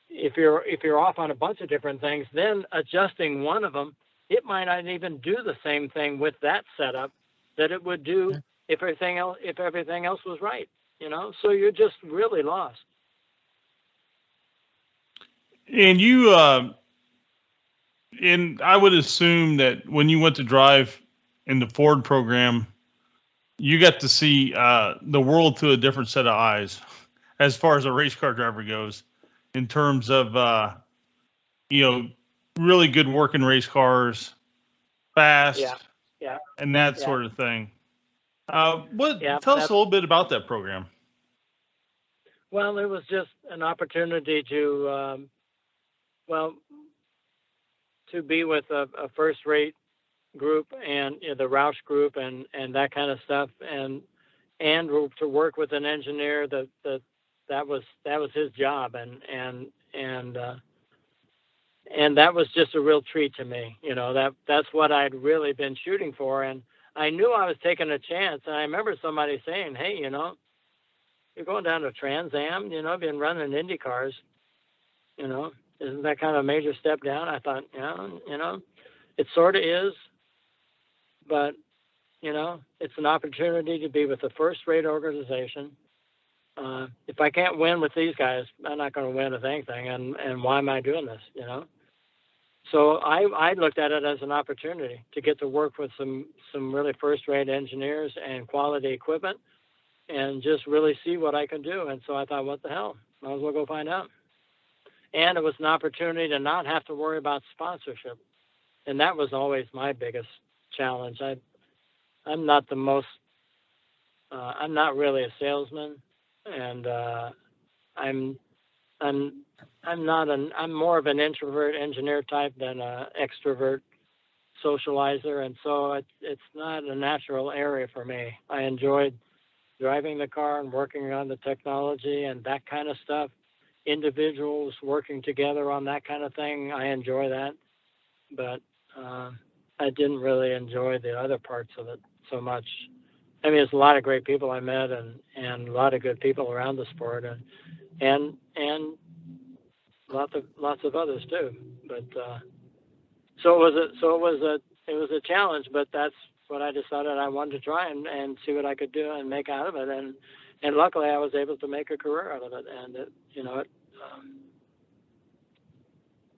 Speaker 3: if you're off on a bunch of different things, then adjusting one of them, it might not even do the same thing with that setup that it would do if everything else was right, you know. So you're just really lost.
Speaker 2: And you, and I would assume that when you went to drive in the Ford program, you got to see the world through a different set of eyes as far as a race car driver goes, in terms of, you know, really good working race cars, fast, and that sort of thing. Tell us a little bit about that program.
Speaker 3: Well, it was just an opportunity to, to be with a first-rate group and, you know, the Roush group and that kind of stuff, and to work with an engineer that was his job, and that was just a real treat to me. You know, that's what I'd really been shooting for, and I knew I was taking a chance. And I remember somebody saying, "Hey, you know, you're going down to Trans Am, been running Indy cars, isn't that kind of a major step down? I thought, it sort of is, but, it's an opportunity to be with a first-rate organization. If I can't win with these guys, I'm not going to win with anything. And why am I doing this, So I looked at it as an opportunity to get to work with some really first-rate engineers and quality equipment and just really see what I can do. And so I thought, what the hell? Might as well go find out. And it was an opportunity to not have to worry about sponsorship. And that was always my biggest challenge. I'm not I'm not really a salesman, and I'm more of an introvert engineer type than an extrovert socializer, and so it's not a natural area for me. I enjoyed driving the car and working on the technology and that kind of stuff. Individuals working together on that kind of thing, I enjoy that, but I didn't really enjoy the other parts of it so much. I mean, there's a lot of great people I met and a lot of good people around the sport and lots of others too. But so it was a challenge, but that's what I decided I wanted to try and see what I could do and make out of it. And luckily I was able to make a career out of it. And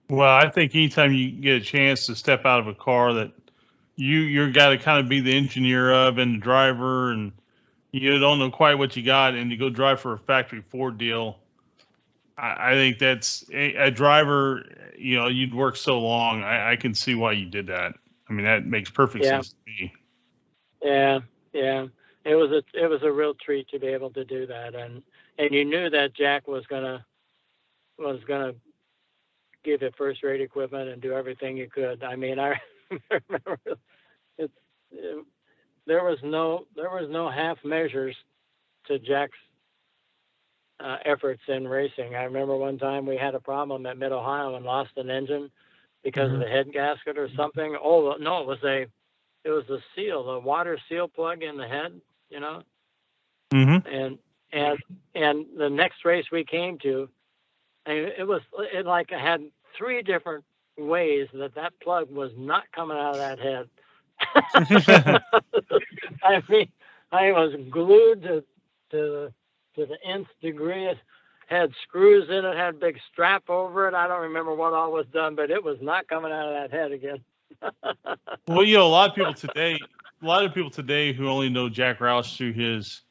Speaker 2: well, I think anytime you get a chance to step out of a car that you're got to kind of be the engineer of and the driver, and you don't know quite what you got, and you go drive for a factory Ford deal. I think that's a driver. You'd work so long. I can see why you did that. I mean, that makes perfect sense to me.
Speaker 3: Yeah. It was a real treat to be able to do that, and you knew that Jack was gonna give it first-rate equipment and do everything he could. I mean, I remember there was no half measures to Jack's efforts in racing. I remember one time we had a problem at Mid Ohio and lost an engine because of the head gasket or something. Oh no, it was a seal, a water seal plug in the head, And the next race we came to, it like had three different ways that plug was not coming out of that head. I mean, I was glued to the nth degree. It had screws in it, had a big strap over it. I don't remember what all was done, but it was not coming out of that head again.
Speaker 2: Well, a lot of people today who only know Jack Roush through his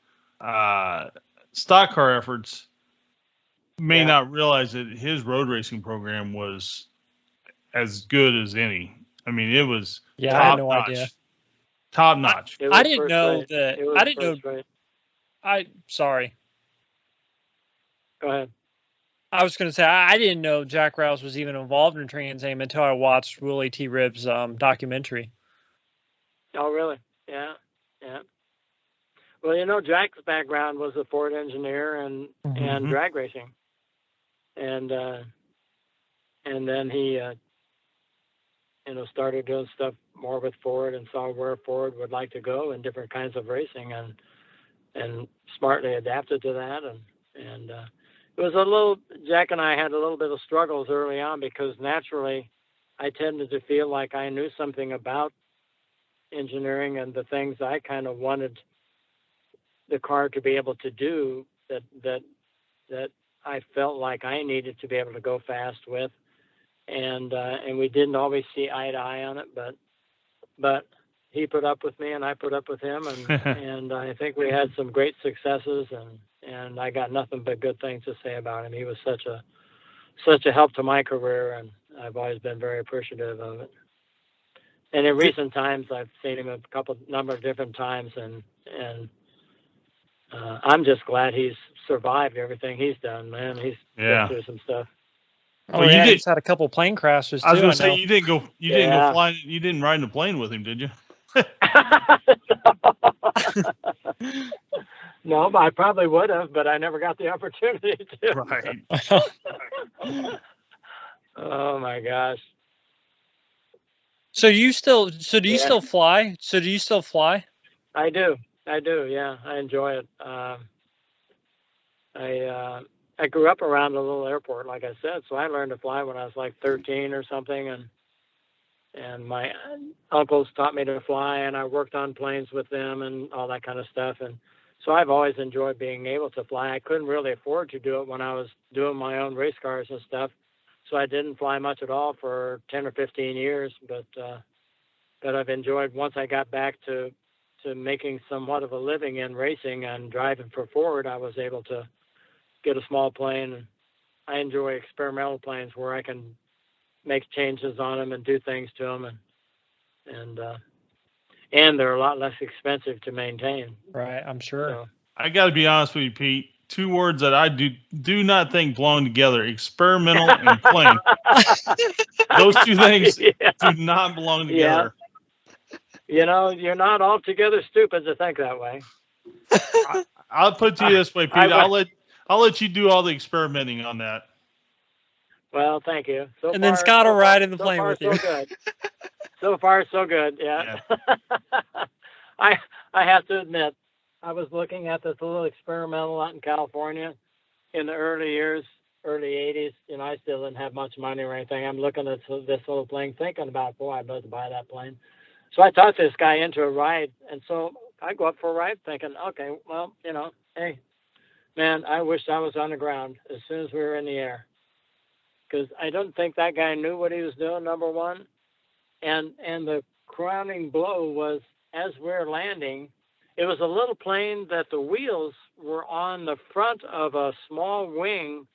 Speaker 2: stock car efforts may not realize that his road racing program was as good as any. I mean, it was
Speaker 1: I had no idea.
Speaker 2: Top notch.
Speaker 1: I didn't know that. I didn't know. Sorry.
Speaker 3: Go ahead.
Speaker 1: I was going to say I didn't know Jack Roush was even involved in Trans Am until I watched Willie T. Ribb's documentary.
Speaker 3: Oh, really? Yeah. Well, Jack's background was a Ford engineer and drag racing, and then he started doing stuff more with Ford and saw where Ford would like to go in different kinds of racing and smartly adapted to that and it was Jack and I had a little bit of struggles early on because naturally I tended to feel like I knew something about engineering and the things I kind of wanted the car to be able to do that I felt like I needed to be able to go fast with. And we didn't always see eye to eye on it, but he put up with me and I put up with him, and I think we had some great successes, and I got nothing but good things to say about him. He was such a help to my career, and I've always been very appreciative of it. And in recent times, I've seen him a number of different times, and I'm just glad he's survived everything he's done, man. He's been through some stuff.
Speaker 1: Oh, well, he's had a couple plane crashes too.
Speaker 2: I was going to say you didn't go flying. You didn't ride in the plane with him, did you?
Speaker 3: No, I probably would have, but I never got the opportunity to.
Speaker 2: Right.
Speaker 3: Oh my gosh.
Speaker 1: So do you still fly?
Speaker 3: I do. Yeah, I enjoy it. I grew up around a little airport, like I said, so I learned to fly when I was like 13 or something, and my uncles taught me to fly, and I worked on planes with them and all that kind of stuff. And so I've always enjoyed being able to fly. I couldn't really afford to do it when I was doing my own race cars and stuff, so I didn't fly much at all for 10 or 15 years. But I've enjoyed, once I got back to making somewhat of a living in racing and driving for Ford, I was able to get a small plane. I enjoy experimental planes where I can make changes on them and do things to them, and they're a lot less expensive to maintain.
Speaker 1: Right, I'm sure.
Speaker 3: So,
Speaker 2: I got to be honest with you, Pete. Two words that I do not think belong together: experimental and plane. Those two things
Speaker 3: yeah.
Speaker 2: do not belong together.
Speaker 3: You know, you're not altogether stupid to think that way.
Speaker 2: I'll put it to you this way, Pete. I'll let you do all the experimenting on that.
Speaker 3: Well, thank you.
Speaker 1: And then Scott will ride in the plane with you.
Speaker 3: So good. So far, so good. Yeah. I have to admit, I was looking at this little experimental out in California in the early 80s. You know, I still didn't have much money or anything. I'm looking at this little plane, thinking about, boy, I'd love to buy that plane. So I talked this guy into a ride, and so I go up for a ride thinking, okay, well, you know, hey, man, I wish I was on the ground as soon as we were in the air, because I don't think that guy knew what he was doing, number one. And the crowning blow was, as we're landing, it was a little plane that the wheels were on the front of a small wing,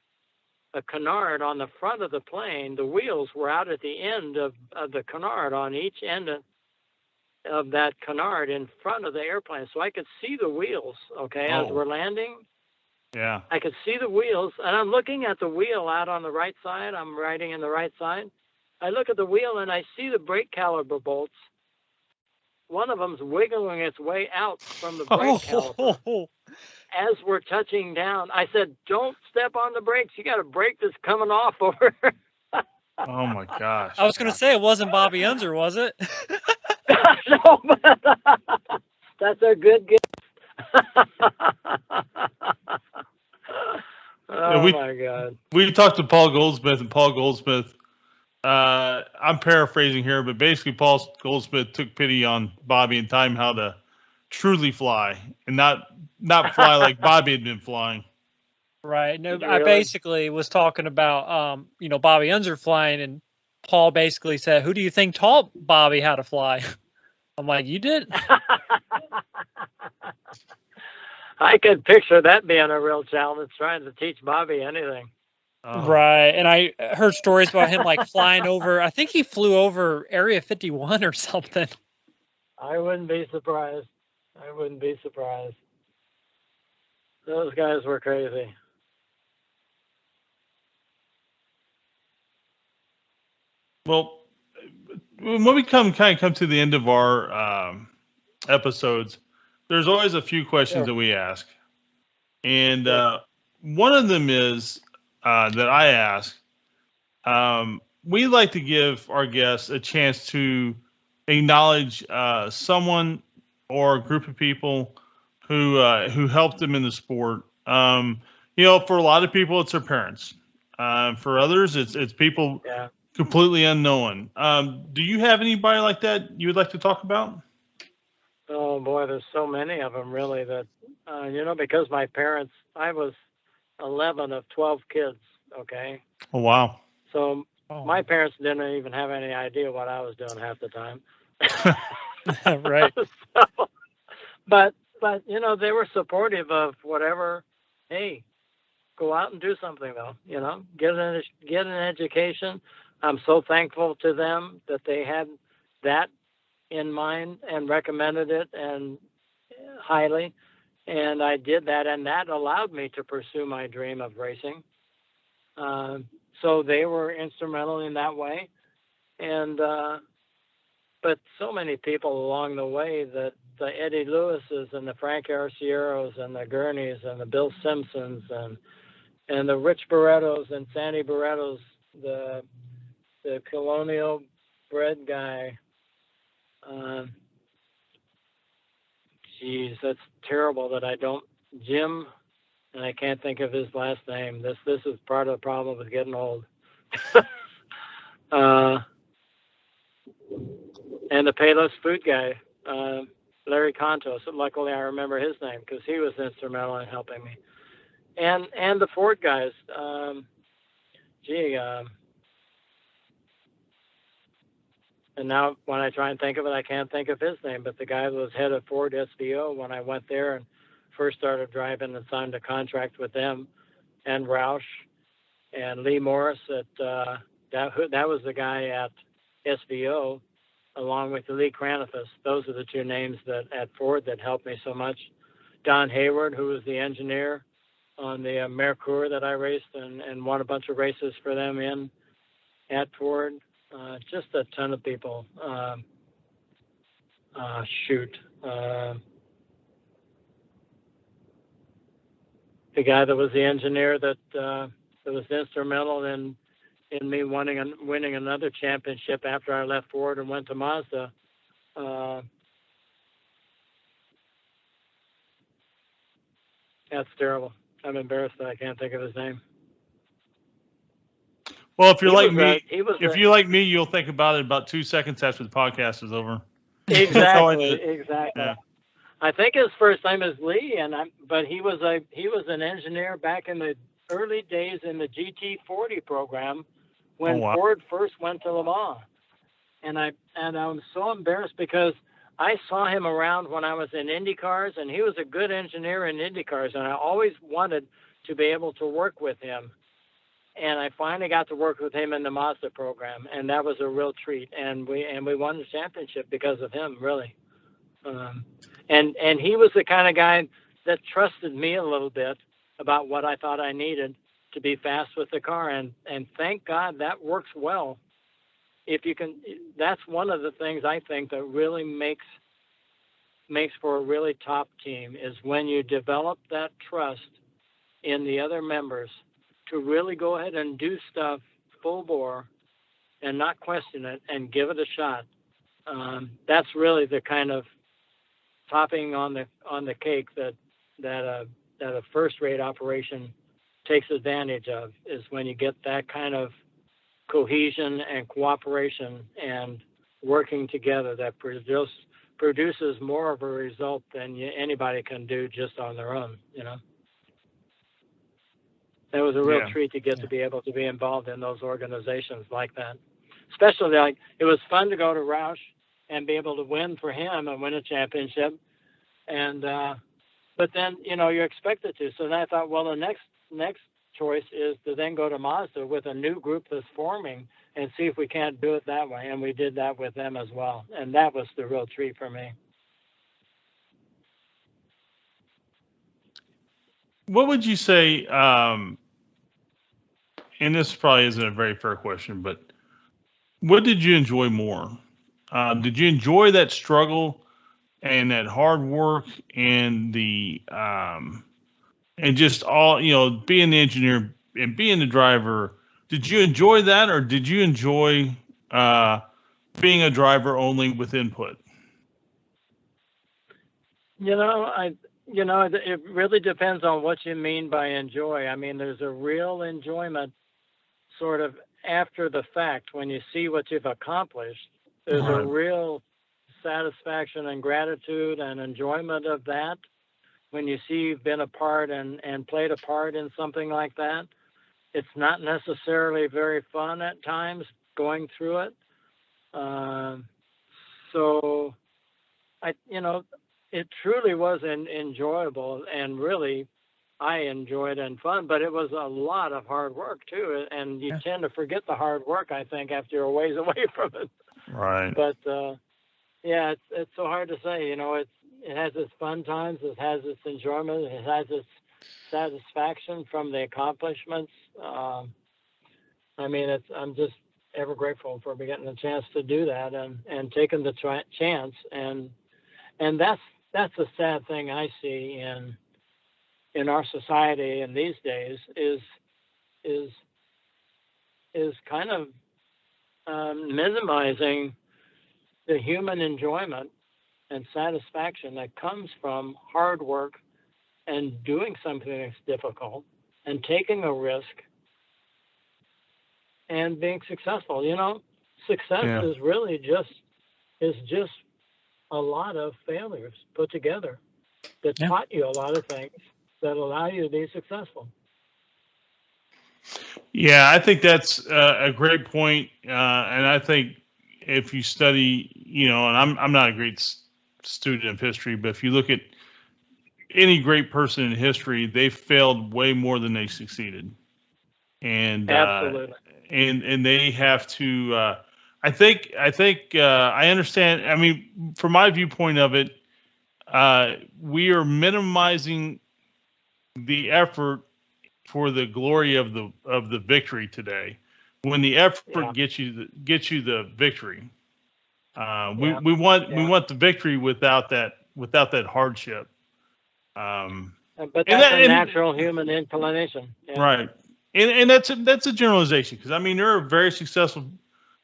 Speaker 3: a canard on the front of the plane. The wheels were out at the end of the canard, on each end of that canard in front of the airplane. So I could see the wheels, okay, as we're landing.
Speaker 2: Yeah.
Speaker 3: I could see the wheels, and I'm looking at the wheel out on the right side. I'm riding in the right side. I look at the wheel, and I see the brake caliper bolts. One of them's wiggling its way out from the brake caliper as we're touching down. I said, don't step on the brakes. You got a brake that's coming off over.
Speaker 2: Oh, my gosh.
Speaker 1: I was going to say, it wasn't Bobby Unser, was it?
Speaker 3: No, but that's a good guess. My God.
Speaker 2: We talked to Paul Goldsmith, and Paul Goldsmith, I'm paraphrasing here, but basically Paul Goldsmith took pity on Bobby and taught him how to truly fly and not fly like Bobby had been flying.
Speaker 1: Right. No, I basically was talking about, Bobby Unser flying, and Paul basically said, who do you think taught Bobby how to fly? I'm like, you did?
Speaker 3: I could picture that being a real challenge, trying to teach Bobby anything.
Speaker 1: Right. And I heard stories about him like flying over, I think he flew over Area 51 or something.
Speaker 3: I wouldn't be surprised. Those guys were crazy.
Speaker 2: Well, when we come to the end of our episodes, there's always a few questions that we ask. And one of them is that I ask, we like to give our guests a chance to acknowledge someone or a group of people who helped them in the sport. For a lot of people, it's their parents. For others, it's people completely unknown. Do you have anybody like that you would like to talk about?
Speaker 3: Oh boy, there's so many of them really that, because my parents, I was 11 of 12 kids. Okay.
Speaker 2: Oh, wow.
Speaker 3: So my parents didn't even have any idea what I was doing half the time.
Speaker 1: Right.
Speaker 3: But they were supportive of whatever. Hey, go out and do something though, get an education. I'm so thankful to them that they had that in mind and recommended it and highly. And I did that, and that allowed me to pursue my dream of racing. So they were instrumental in that way. And, but so many people along the way, that the Eddie Lewises and the Frank Arcieros and the Gurneys and the Bill Simpsons and the Rich Barrettos and Sandy Barrettos, the Colonial bred guy. Geez, that's terrible that I don't. Jim and I can't think of his last name. This is part of the problem with getting old. And the Payless food guy, Larry Contos. Luckily, I remember his name because he was instrumental in helping me. And the Ford guys. And now when I try and think of it, I can't think of his name. But the guy who was head of Ford SVO when I went there and first started driving and signed a contract with them, and Roush and Lee Morris that was the guy at SVO, along with Lee Cranifus. Those are the two names that at Ford that helped me so much. Don Hayward, who was the engineer on the Mercure that I raced and won a bunch of races for them at Ford. Just a ton of people. The guy that was the engineer that was instrumental in me winning another championship after I left Ford and went to Mazda. That's terrible. I'm embarrassed that I can't think of his name.
Speaker 2: Well, if you're like me, you'll think about it about 2 seconds after the podcast is over.
Speaker 3: Exactly. Yeah. I think his first name is Lee, but he was an engineer back in the early days in the GT40 program when Ford first went to Le Mans. And I'm so embarrassed because I saw him around when I was in IndyCars, and he was a good engineer in IndyCars, and I always wanted to be able to work with him. And I finally got to work with him in the Mazda program, and that was a real treat. And we won the championship because of him, really. And he was the kind of guy that trusted me a little bit about what I thought I needed to be fast with the car, and thank God that works well. If you can, that's one of the things I think that really makes for a really top team is when you develop that trust in the other members to really go ahead and do stuff full bore and not question it and give it a shot. That's really the kind of topping on the cake that a first-rate operation takes advantage of, is when you get that kind of cohesion and cooperation and working together that produces more of a result than anybody can do just on their own. It was a real treat to get to be able to be involved in those organizations like that. Especially, like, it was fun to go to Roush and be able to win for him and win a championship. And but then, you're expected to. So then I thought, well, the next choice is to then go to Mazda with a new group that's forming and see if we can't do it that way. And we did that with them as well. And that was the real treat for me.
Speaker 2: What would you say, and this probably isn't a very fair question, but what did you enjoy more? Did you enjoy that struggle and that hard work and the and just all, being the engineer and being the driver? Did you enjoy that, or did you enjoy being a driver only with input?
Speaker 3: It really depends on what you mean by enjoy. I mean, there's a real enjoyment sort of after the fact when you see what you've accomplished. There's a real satisfaction and gratitude and enjoyment of that when you see you've been a part and played a part in something like that. It's not necessarily very fun at times going through it. So it truly was enjoyable, and really I enjoyed and fun, but it was a lot of hard work too. And you tend to forget the hard work, I think, after you're a ways away from it.
Speaker 2: Right.
Speaker 3: But it's so hard to say. It has its fun times, it has its enjoyment, it has its satisfaction from the accomplishments. I'm just ever grateful for getting a chance to do that and taking the chance. And that's a sad thing I see in our society in these days is kind of minimizing the human enjoyment and satisfaction that comes from hard work and doing something that's difficult and taking a risk and being successful. You know, success
Speaker 2: Yeah.
Speaker 3: is really just a lot of failures put together that
Speaker 1: Yeah.
Speaker 3: taught you a lot of things that allow you to be successful.
Speaker 2: Yeah, I think that's a great point. And I think if you study, and I'm not a great student of history, but if you look at any great person in history, they failed way more than they succeeded, and
Speaker 3: Absolutely.
Speaker 2: and they have to. I understand. I mean, from my viewpoint of it, we are minimizing the effort for the glory of the victory today. When the effort
Speaker 3: Yeah.
Speaker 2: gets you the victory,
Speaker 3: Yeah.
Speaker 2: we
Speaker 3: Yeah.
Speaker 2: want the victory without that hardship.
Speaker 3: But
Speaker 2: And
Speaker 3: that's
Speaker 2: that
Speaker 3: a
Speaker 2: and
Speaker 3: natural human inclination. Yeah.
Speaker 2: right, and that's a generalization, because I mean there are very successful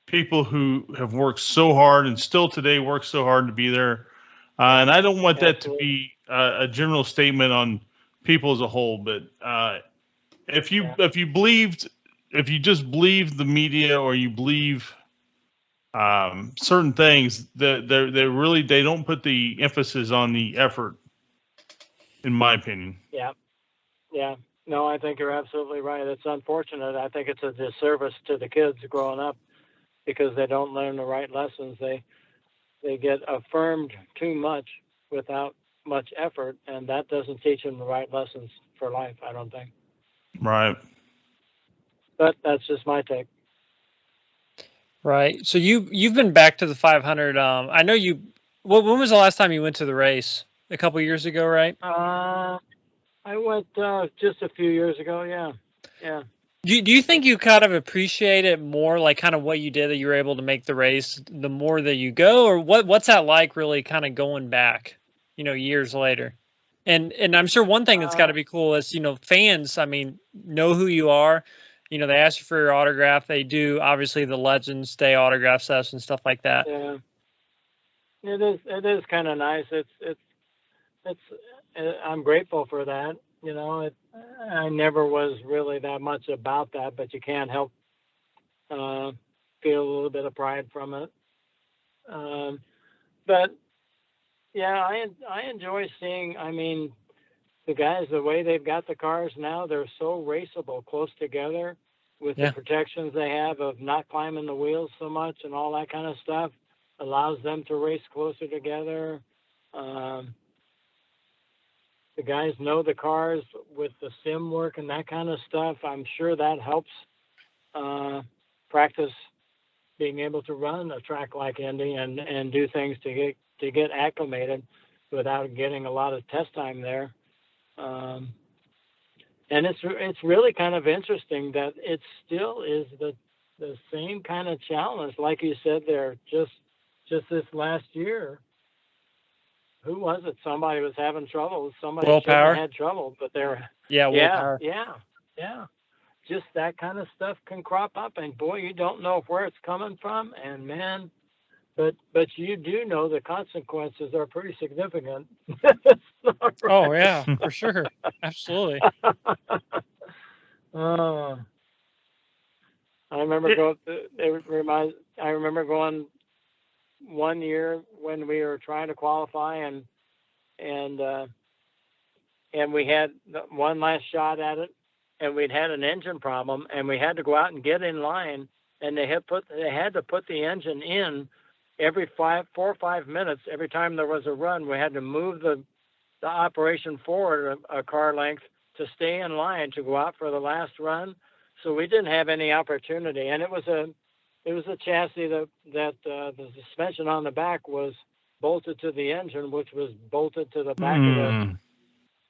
Speaker 2: people who have worked so hard and still today work so hard to be there,
Speaker 3: Yeah.
Speaker 2: and I don't want that to
Speaker 3: Absolutely.
Speaker 2: be a general statement on people as a whole, but if you
Speaker 3: Yeah.
Speaker 2: if you just believe the media, or you believe certain things, that they don't put the emphasis on the effort, in my opinion.
Speaker 3: Yeah. Yeah. No, I think you're absolutely right. It's unfortunate. I think it's a disservice to the kids growing up because they don't learn the right lessons. They get affirmed too much without much effort, and that doesn't teach them the right lessons for life, I don't think.
Speaker 2: Right.
Speaker 3: But that's just my take.
Speaker 1: Right. So you've been back to the 500. I know you. Well, when was the last time you went to the race? A couple years ago, right?
Speaker 3: I went just a few years ago. Yeah. Yeah.
Speaker 1: Do you think you kind of appreciate it more, like kind of what you did, that you were able to make the race the more that you go, or what's that like, really kind of going back, years later? And I'm sure one thing that's got to be cool is, fans, I mean, know who you are. They ask you for your autograph. They do, obviously, the Legends Day autograph session and stuff like that.
Speaker 3: Yeah. It is kind of nice. I'm grateful for that. I never was really that much about that, but you can't help feel a little bit of pride from it. But yeah, I enjoy seeing. I mean, the guys, the way they've got the cars now, they're so raceable, close together, with
Speaker 1: Yeah.
Speaker 3: the protections they have of not climbing the wheels so much and all that kind of stuff, allows them to race closer together. The guys know the cars with the sim work and that kind of stuff. I'm sure that helps practice being able to run a track like Indy and do things to get acclimated without getting a lot of test time there. And it's really kind of interesting that it still is the same kind of challenge, like you said there, just this last year. Who was it? Somebody was having trouble. Somebody shouldn't
Speaker 1: Willpower.
Speaker 3: have had trouble, but they're
Speaker 1: Willpower.
Speaker 3: yeah. Just that kind of stuff can crop up, and boy, you don't know where it's coming from, and man, but you do know the consequences are pretty significant.
Speaker 1: Oh yeah, for sure, absolutely.
Speaker 3: I remember I remember going one year when we were trying to qualify, and we had one last shot at it, and we'd had an engine problem, and we had to go out and get in line, and they had to put the engine in every 4 or 5 minutes. Every time there was a run, we had to move the operation forward a car length to stay in line to go out for the last run. So we didn't have any opportunity, and it was a chassis that the suspension on the back was bolted to the engine, which was bolted to the back of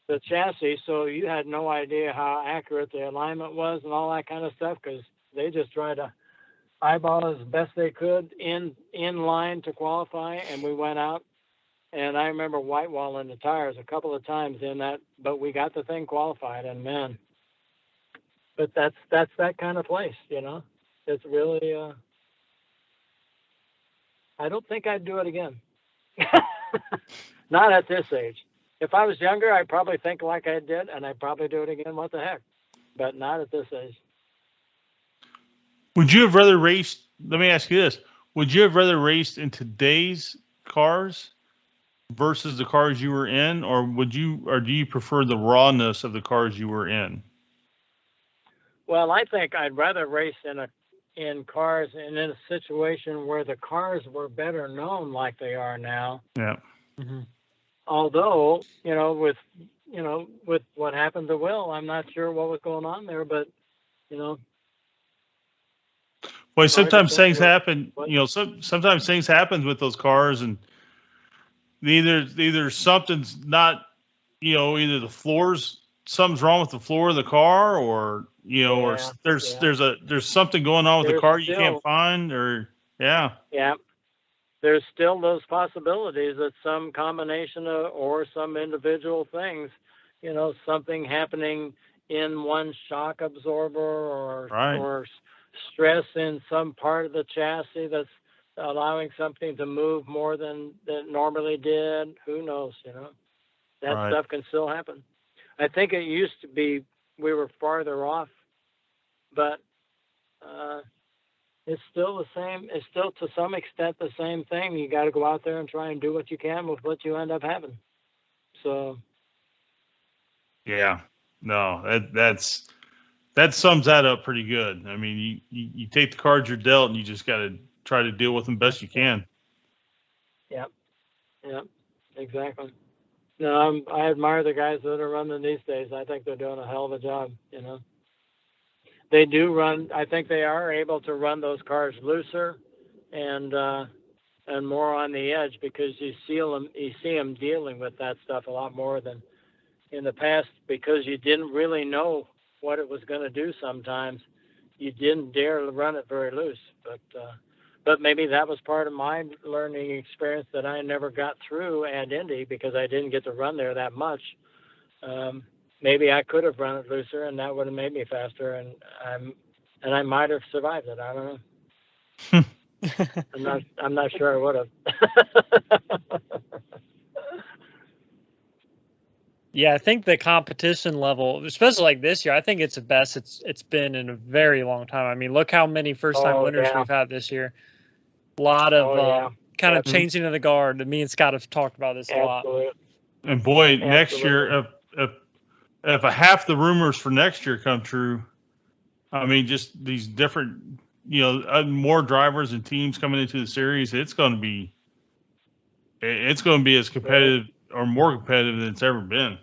Speaker 3: the chassis. So you had no idea how accurate the alignment was and all that kind of stuff, because they just tried to eyeball as best they could in line to qualify. And we went out, and I remember whitewalling the tires a couple of times in that, but we got the thing qualified, and man, but that's that kind of place, It's really, I don't think I'd do it again. Not at this age. If I was younger, I'd probably think like I did, and I'd probably do it again. What the heck? But not at this age.
Speaker 2: Would you have rather raced? Let me ask you this: would you have rather raced in today's cars versus the cars you were in, or do you prefer the rawness of the cars you were in?
Speaker 3: Well, I think I'd rather race in cars and in a situation where the cars were better known like they are now.
Speaker 2: Yeah.
Speaker 1: Mm-hmm.
Speaker 3: Although, with what happened to Will, I'm not sure what was going on there, but
Speaker 2: Well, sometimes things happen.
Speaker 3: What?
Speaker 2: Sometimes things happen with those cars, and either something's not, either something's wrong with the floor of the car, or or there's something going on with the car you can't find, or
Speaker 3: yeah. There's still those possibilities that some combination or some individual things, something happening in one shock absorber or stress in some part of the chassis that's allowing something to move more than it normally did. Who knows, that stuff can still happen. I think it used to be we were farther off, but it's still the same. It's still to some extent the same thing. You got to go out there and try and do what you can with what you end up having. So.
Speaker 2: Yeah, no, that sums that up pretty good. I mean, you take the cards you're dealt, and you just got to try to deal with them best you can.
Speaker 3: Yep, exactly. No, I admire the guys that are running these days. I think they're doing a hell of a job. They do run. I think they are able to run those cars looser and more on the edge because you see them dealing with that stuff a lot more than in the past, because you didn't really know what it was going to do. Sometimes you didn't dare to run it very loose, but maybe that was part of my learning experience that I never got through at Indy because I didn't get to run there that much. Maybe I could have run it looser, and that would have made me faster, and I might have survived it. I don't know. I'm not sure I would have.
Speaker 1: Yeah, I think the competition level, especially like this year, I think it's the best it's been in a very long time. I mean, look how many first-time winners we've had this year. A lot of kind of changing of the guard. Me and Scott have talked about this a lot.
Speaker 2: And boy, next year, if a half the rumors for next year come true, I mean, just these different, more drivers and teams coming into the series, it's going to be as competitive or more competitive than it's ever been.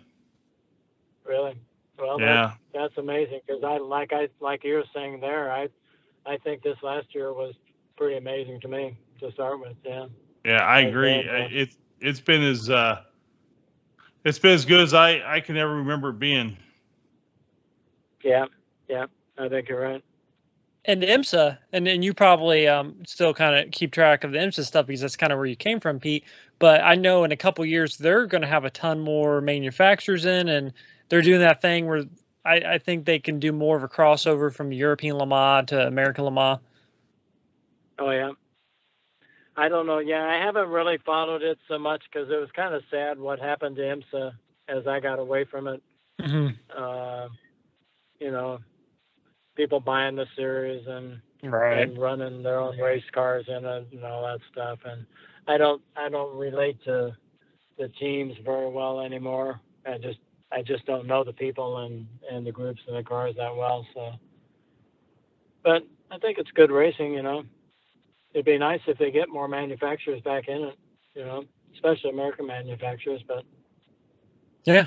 Speaker 3: Really? Well, yeah. That's amazing because like you were saying there, I think this last year was pretty amazing to me to start with. Yeah.
Speaker 2: Yeah, I agree. It's been as good as I can ever remember it being.
Speaker 3: Yeah, I think you're right.
Speaker 1: And the IMSA, and you probably still kind of keep track of the IMSA stuff because that's kind of where you came from, Pete. But I know in a couple of years they're going to have a ton more manufacturers in, and they're doing that thing where I think they can do more of a crossover from European Le Mans to American Le Mans.
Speaker 3: Oh yeah. I don't know. Yeah, I haven't really followed it so much because it was kind of sad what happened to IMSA as I got away from it.
Speaker 1: Mm-hmm.
Speaker 3: People buying the series and running their own race cars in it and all that stuff. And I don't relate to the teams very well anymore. I just don't know the people and the groups and the cars that well. So, but I think it's good racing. It'd be nice if they get more manufacturers back in it. Especially American manufacturers. But
Speaker 1: yeah,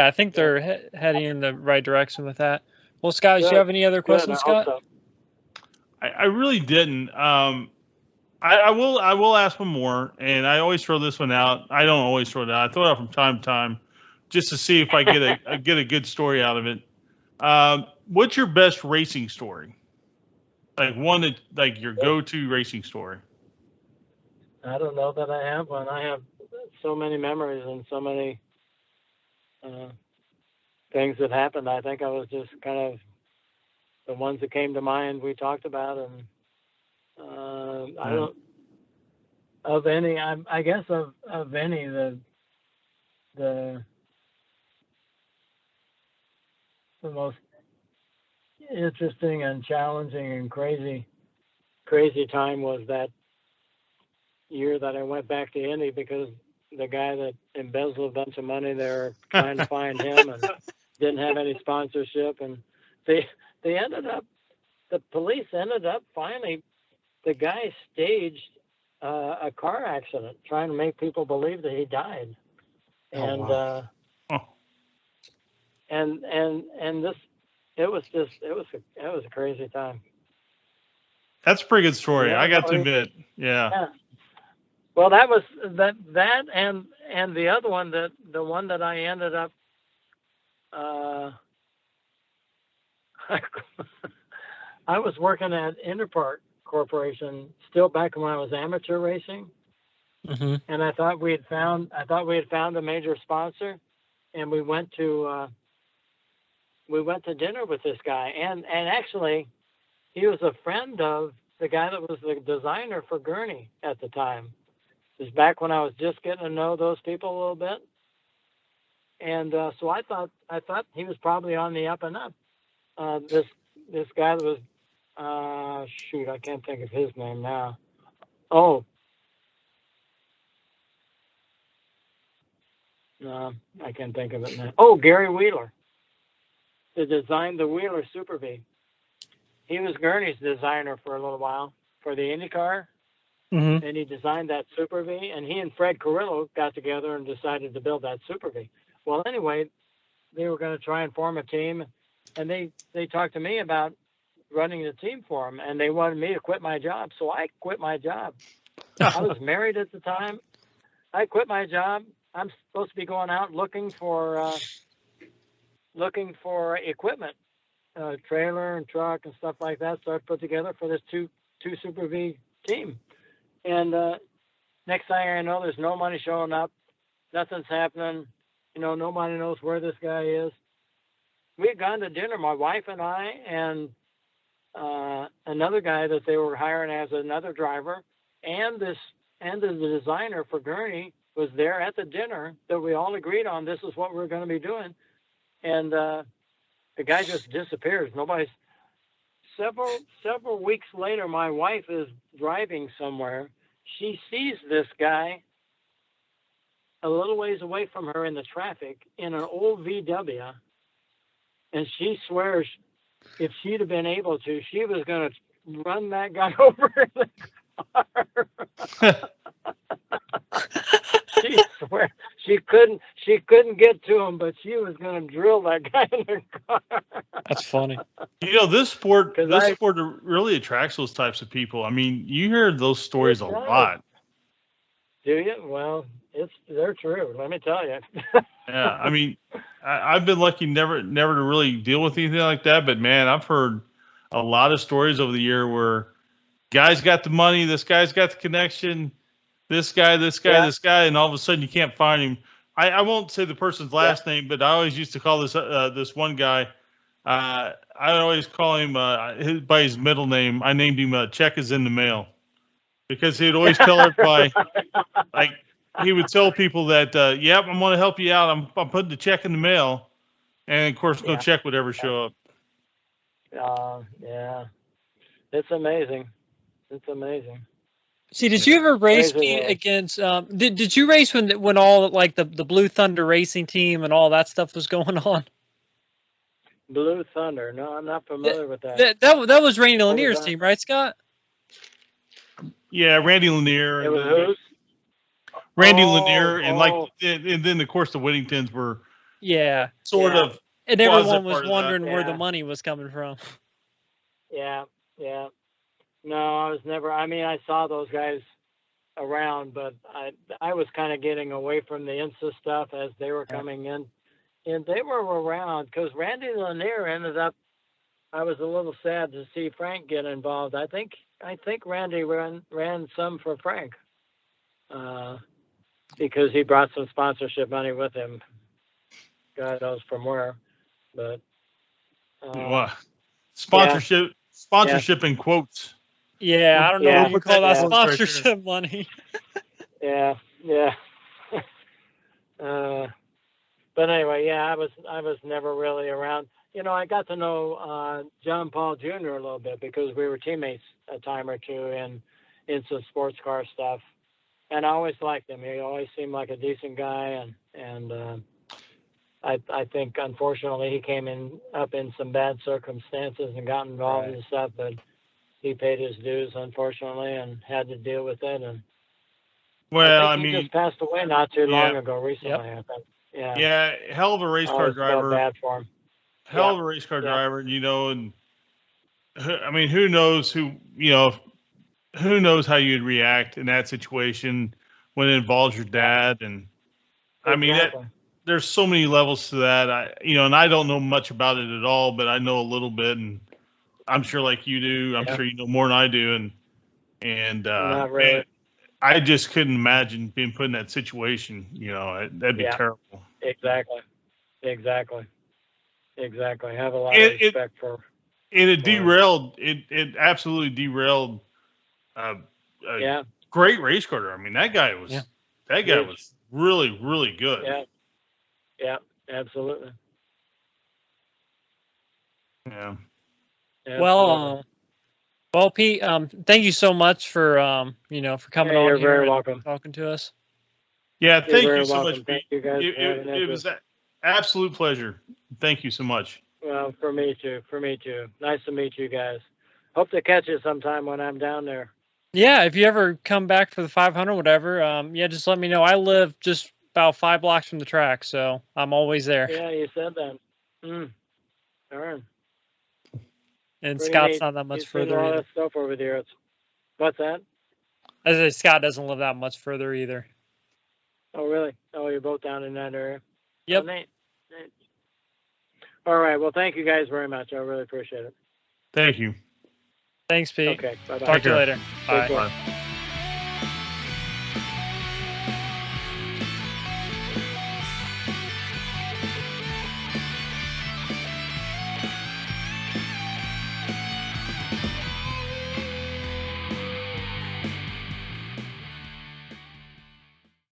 Speaker 1: I think they're heading in the right direction with that. Well, Scott, do you have any other questions, Scott?
Speaker 3: So.
Speaker 2: I really didn't. I will ask one more, and I always throw this one out. I don't always throw it out. I throw it out from time to time, just to see if I get a good story out of it. What's your best racing story? Like one that your go-to racing story.
Speaker 3: I don't know that I have one. I have so many memories and so many things that happened. I think I was just kind of the ones that came to mind we talked about, and I don't of any. I guess of any the most interesting and challenging and crazy time was that year that I went back to Indy, because the guy that embezzled a bunch of money, they were trying to find him and didn't have any sponsorship, and the police ended up finally, the guy staged a car accident trying to make people believe that he died. And
Speaker 2: wow.
Speaker 3: and this, it was a crazy time.
Speaker 2: That's a pretty good story.
Speaker 3: Yeah,
Speaker 2: I got to admit. Yeah.
Speaker 3: Well, that was that and the other one, the one that I ended up I was working at Indycar Corporation still back when I was amateur racing.
Speaker 1: Mm-hmm.
Speaker 3: And I thought we had found a major sponsor, and we went to dinner with this guy, and actually he was a friend of the guy that was the designer for Gurney at the time. It was back when I was just getting to know those people a little bit, and so I thought he was probably on the up and up. This guy that was I can't think of his name now. Oh. No, I can't think of it now. Oh, Gary Wheeler, to design the Wheeler Super V. He was Gurney's designer for a little while for the IndyCar,
Speaker 1: Mm-hmm.
Speaker 3: and he designed that Super V. And he and Fred Carrillo got together and decided to build that Super V. Well, anyway, they were going to try and form a team, and they talked to me about running the team for them, and they wanted me to quit my job. So I quit my job. I was married at the time. I quit my job. I'm supposed to be going out looking for equipment, trailer and truck and stuff like that. So I put together for this two Super V team. And next thing I know, there's no money showing up. Nothing's happening. Nobody knows where this guy is. We had gone to dinner, my wife and I, and another guy that they were hiring as another driver, and the designer for Gurney was there at the dinner that we all agreed on. This is what we're going to be doing. And the guy just disappears. Several weeks later, my wife is driving somewhere. She sees this guy a little ways away from her in the traffic in an old VW. And she swears if she'd have been able to, she was going to run that guy over in the car. She swear she couldn't get to him, but she was going to drill that guy in the car.
Speaker 1: That's funny.
Speaker 2: This sport really attracts those types of people. I mean, you hear those stories a lot.
Speaker 3: Do you? Well, they're true. Let me tell you.
Speaker 2: Yeah, I mean, I've been lucky never to really deal with anything like that. But man, I've heard a lot of stories over the year where guys got the money, this guy's got the connection, this guy, and all of a sudden you can't find him. I won't say the person's last name, but I always used to call this one guy. I always call him by his middle name. I named him Check is in the mail, because he'd always tell everybody, like, he would tell people that, yep, I'm going to help you out. I'm putting the check in the mail, and of course no check would ever show up.
Speaker 3: Yeah, it's amazing. It's amazing.
Speaker 1: See, did you ever race against? Did you race when all like the Blue Thunder racing team and all that stuff was going on?
Speaker 3: Blue Thunder? No, I'm not familiar with that.
Speaker 1: That was Randy Lanier's team, right, Scott?
Speaker 2: Yeah, Randy Lanier.
Speaker 3: It was who?
Speaker 2: Randy Lanier, and then of course the Whittingtons were.
Speaker 1: Yeah.
Speaker 2: Sort of.
Speaker 1: And everyone was wondering where the money was coming from.
Speaker 3: Yeah. No, I was never. I mean, I saw those guys around, but I was kind of getting away from the INSA stuff as they were coming in, and they were around because Randy Lanier ended up. I was a little sad to see Frank get involved. I think Randy ran some for Frank, because he brought some sponsorship money with him. God knows from where, but
Speaker 2: sponsorship in quotes.
Speaker 1: Yeah, I don't know what you call that sponsorship money.
Speaker 3: Yeah. But anyway, yeah, I was never really around. You know, I got to know John Paul Jr. a little bit because we were teammates a time or two in some sports car stuff. And I always liked him. He always seemed like a decent guy, and I think unfortunately he came up in some bad circumstances and got involved in stuff, but he paid his dues unfortunately and had to deal with it. And
Speaker 2: Well,
Speaker 3: I think he just passed away not too long ago recently. I think. Yeah.
Speaker 2: Yeah, hell of a race car driver.
Speaker 3: Felt bad for him.
Speaker 2: Hell of a race car driver, you know, and I mean, who knows who knows how you'd react in that situation when it involves your dad. And I mean, there's so many levels to that. And I don't know much about it at all, but I know a little bit, and I'm sure like you do, I'm sure you know more than I do. And
Speaker 3: not really.
Speaker 2: man, I just couldn't imagine being put in that situation. That'd be terrible.
Speaker 3: Exactly. I have a lot of respect for.
Speaker 2: It derailed. It absolutely derailed. Great race car driver. I mean, that guy was was really, really good.
Speaker 3: Yeah, absolutely.
Speaker 2: Yeah.
Speaker 1: Well, Pete, thank you so much for for coming on
Speaker 3: you're
Speaker 1: here
Speaker 3: very
Speaker 1: and
Speaker 3: welcome.
Speaker 1: talking to us.
Speaker 2: Yeah, thank you so much, Pete.
Speaker 3: Thank you guys
Speaker 2: It was an absolute pleasure. Thank you so much.
Speaker 3: Well, for me too. Nice to meet you guys. Hope to catch you sometime when I'm down there.
Speaker 1: Yeah, if you ever come back for the 500, whatever, just let me know. I live just about 5 blocks from the track, so I'm always there.
Speaker 3: Yeah, you said that. Darn.
Speaker 1: And
Speaker 3: Pretty
Speaker 1: Scott's
Speaker 3: neat.
Speaker 1: not that much
Speaker 3: You've
Speaker 1: further
Speaker 3: seen all
Speaker 1: either.
Speaker 3: that stuff over there. What's that?
Speaker 1: I say Scott doesn't live that much further either.
Speaker 3: Oh, really? Oh, you're both down in that area?
Speaker 1: Yep.
Speaker 3: Oh, neat. All right. Well, thank you guys very much. I really appreciate it.
Speaker 2: Thank you.
Speaker 1: Thanks, Pete.
Speaker 3: Okay. Bye-bye.
Speaker 1: Talk to you later. Bye.
Speaker 2: Bye.